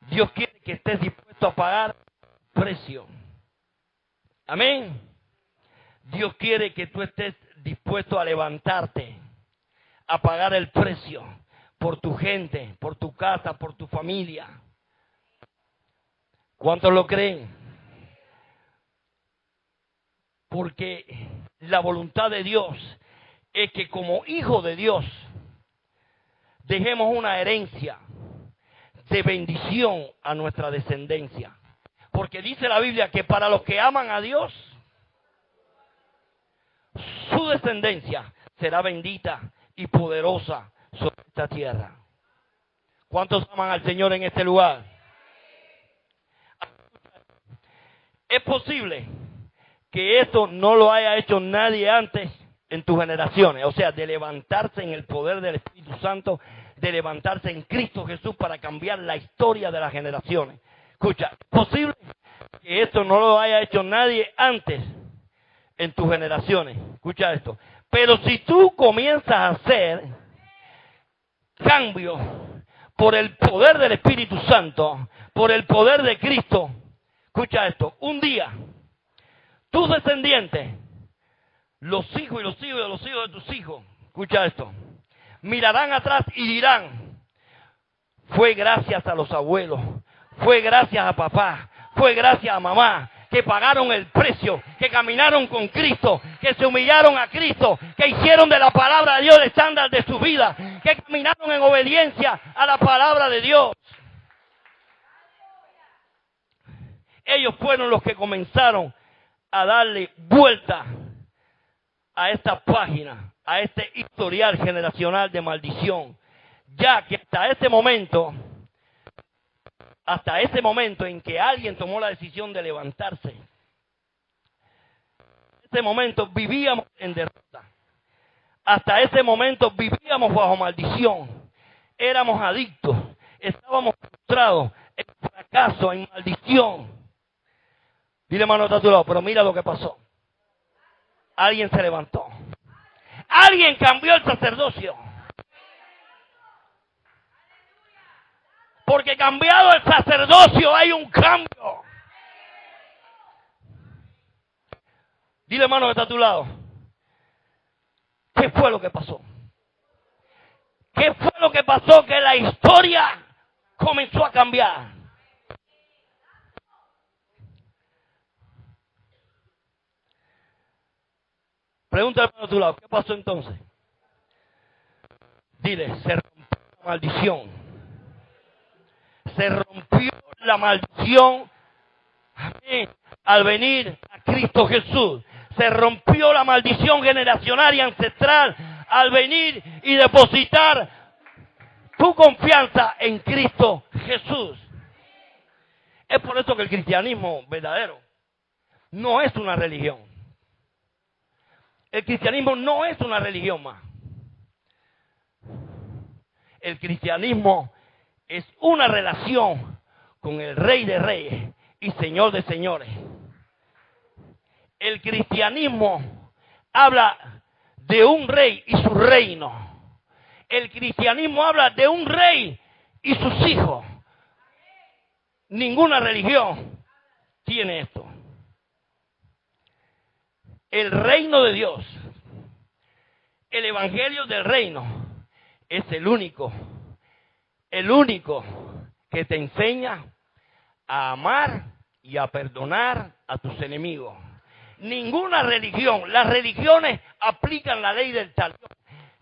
Dios quiere que estés dispuesto a pagar precio. Amén. Dios quiere que tú estés dispuesto a levantarte, a pagar el precio por tu gente, por tu casa, por tu familia. ¿Cuántos lo creen? Porque la voluntad de Dios es que como hijo de Dios dejemos una herencia de bendición a nuestra descendencia. Porque dice la Biblia que para los que aman a Dios, su descendencia será bendita y poderosa sobre esta tierra. ¿Cuántos aman al Señor en este lugar? Es posible que esto no lo haya hecho nadie antes en tus generaciones. O sea, de levantarse en el poder del Espíritu Santo, de levantarse en Cristo Jesús para cambiar la historia de las generaciones. Escucha, es posible que esto no lo haya hecho nadie antes en tus generaciones. Escucha esto. Pero si tú comienzas a hacer cambios por el poder del Espíritu Santo, por el poder de Cristo, escucha esto, un día tus descendientes, los hijos y los hijos de los hijos de tus hijos, escucha esto, mirarán atrás y dirán, fue gracias a los abuelos, fue gracias a papá, fue gracias a mamá, que pagaron el precio, que caminaron con Cristo, que se humillaron a Cristo, que hicieron de la palabra de Dios el estándar de su vida, que caminaron en obediencia a la palabra de Dios. Ellos fueron los que comenzaron a darle vuelta a esta página, a este historial generacional de maldición, ya que hasta ese momento en que alguien tomó la decisión de levantarse, en ese momento vivíamos en derrota, hasta ese momento vivíamos bajo maldición, éramos adictos, estábamos frustrados en fracaso, en maldición. Dile, hermano, está a tu lado, pero mira lo que pasó. Alguien se levantó. Alguien cambió el sacerdocio. Porque cambiado el sacerdocio hay un cambio. Dile, hermano, que está a tu lado. ¿Qué fue lo que pasó? ¿Qué fue lo que pasó? Que la historia comenzó a cambiar. Pregúntale a tu lado, ¿qué pasó entonces? Dile, se rompió la maldición. Se rompió la maldición, amén, al venir a Cristo Jesús. Se rompió la maldición generacional y ancestral al venir y depositar tu confianza en Cristo Jesús. Es por eso que el cristianismo verdadero no es una religión. El cristianismo no es una religión más. El cristianismo es una relación con el Rey de Reyes y Señor de Señores. El cristianismo habla de un rey y su reino. El cristianismo habla de un rey y sus hijos. Ninguna religión tiene esto. El reino de Dios, el evangelio del reino, es el único que te enseña a amar y a perdonar a tus enemigos. Ninguna religión, las religiones aplican la ley del talión,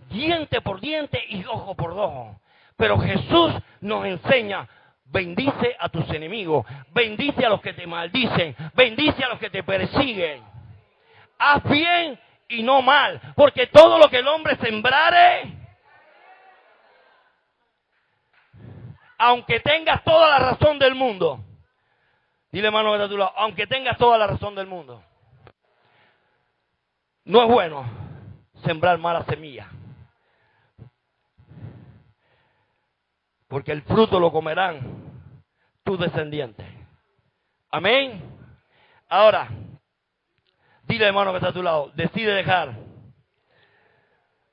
diente por diente y ojo por ojo. Pero Jesús nos enseña: bendice a tus enemigos, bendice a los que te maldicen, bendice a los que te persiguen. Haz bien y no mal, porque todo lo que el hombre sembrare, aunque tengas toda la razón del mundo, dile, hermano, que está a tu lado, aunque tengas toda la razón del mundo, no es bueno sembrar malas semillas, porque el fruto lo comerán tus descendientes. Amén. Ahora, dile, hermano, que está a tu lado, decide dejar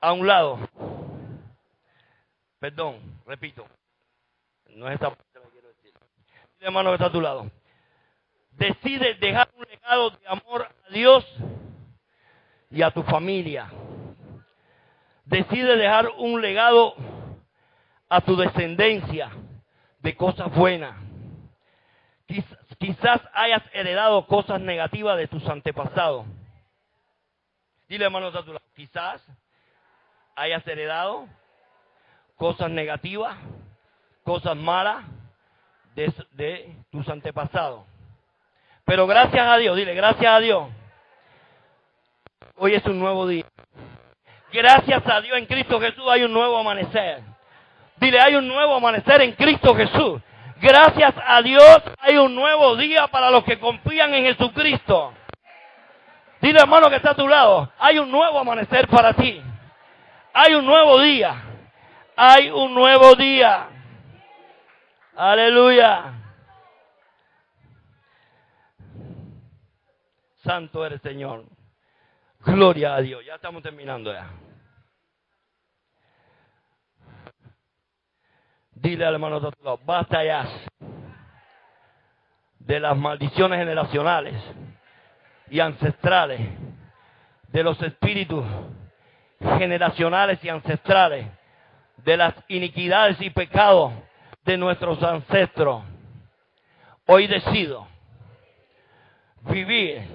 a un lado, repito, no es esta parte que quiero decir. Dile, hermano, que está a tu lado, decide dejar un legado de amor a Dios y a tu familia. Decide dejar un legado a tu descendencia de cosas buenas. Quizás hayas heredado cosas negativas de tus antepasados. Dile, hermano, a tu lado, quizás hayas heredado cosas negativas, cosas malas de tus antepasados. Pero gracias a Dios, dile, gracias a Dios, hoy es un nuevo día. Gracias a Dios, en Cristo Jesús hay un nuevo amanecer. Dile, hay un nuevo amanecer en Cristo Jesús. Gracias a Dios hay un nuevo día para los que confían en Jesucristo. Dile, hermano, que está a tu lado, hay un nuevo amanecer para ti. Hay un nuevo día. Hay un nuevo día. Aleluya. Santo eres, Señor. Gloria a Dios. Ya estamos terminando ya. Dile al hermano de tu lado, basta ya de las maldiciones generacionales y ancestrales, de los espíritus generacionales y ancestrales, de las iniquidades y pecados de nuestros ancestros. Hoy decido vivir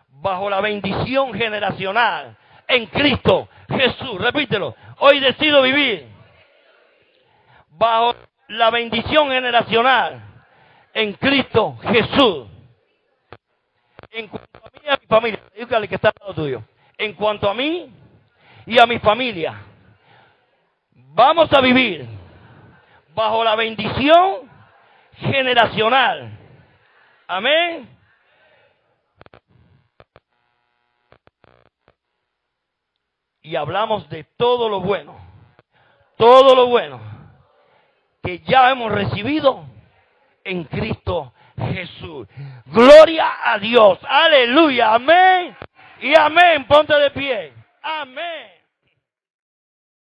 bajo la bendición generacional en Cristo Jesús. Repítelo. Hoy decido vivir bajo la bendición generacional en Cristo Jesús. En cuanto a mí y a mi familia, dígale que está al lado tuyo. En cuanto a mí y a mi familia, vamos a vivir bajo la bendición generacional. Amén. Y hablamos de todo lo bueno que ya hemos recibido en Cristo Jesús. Gloria a Dios. Aleluya. Amén. Y amén. Ponte de pie. Amén.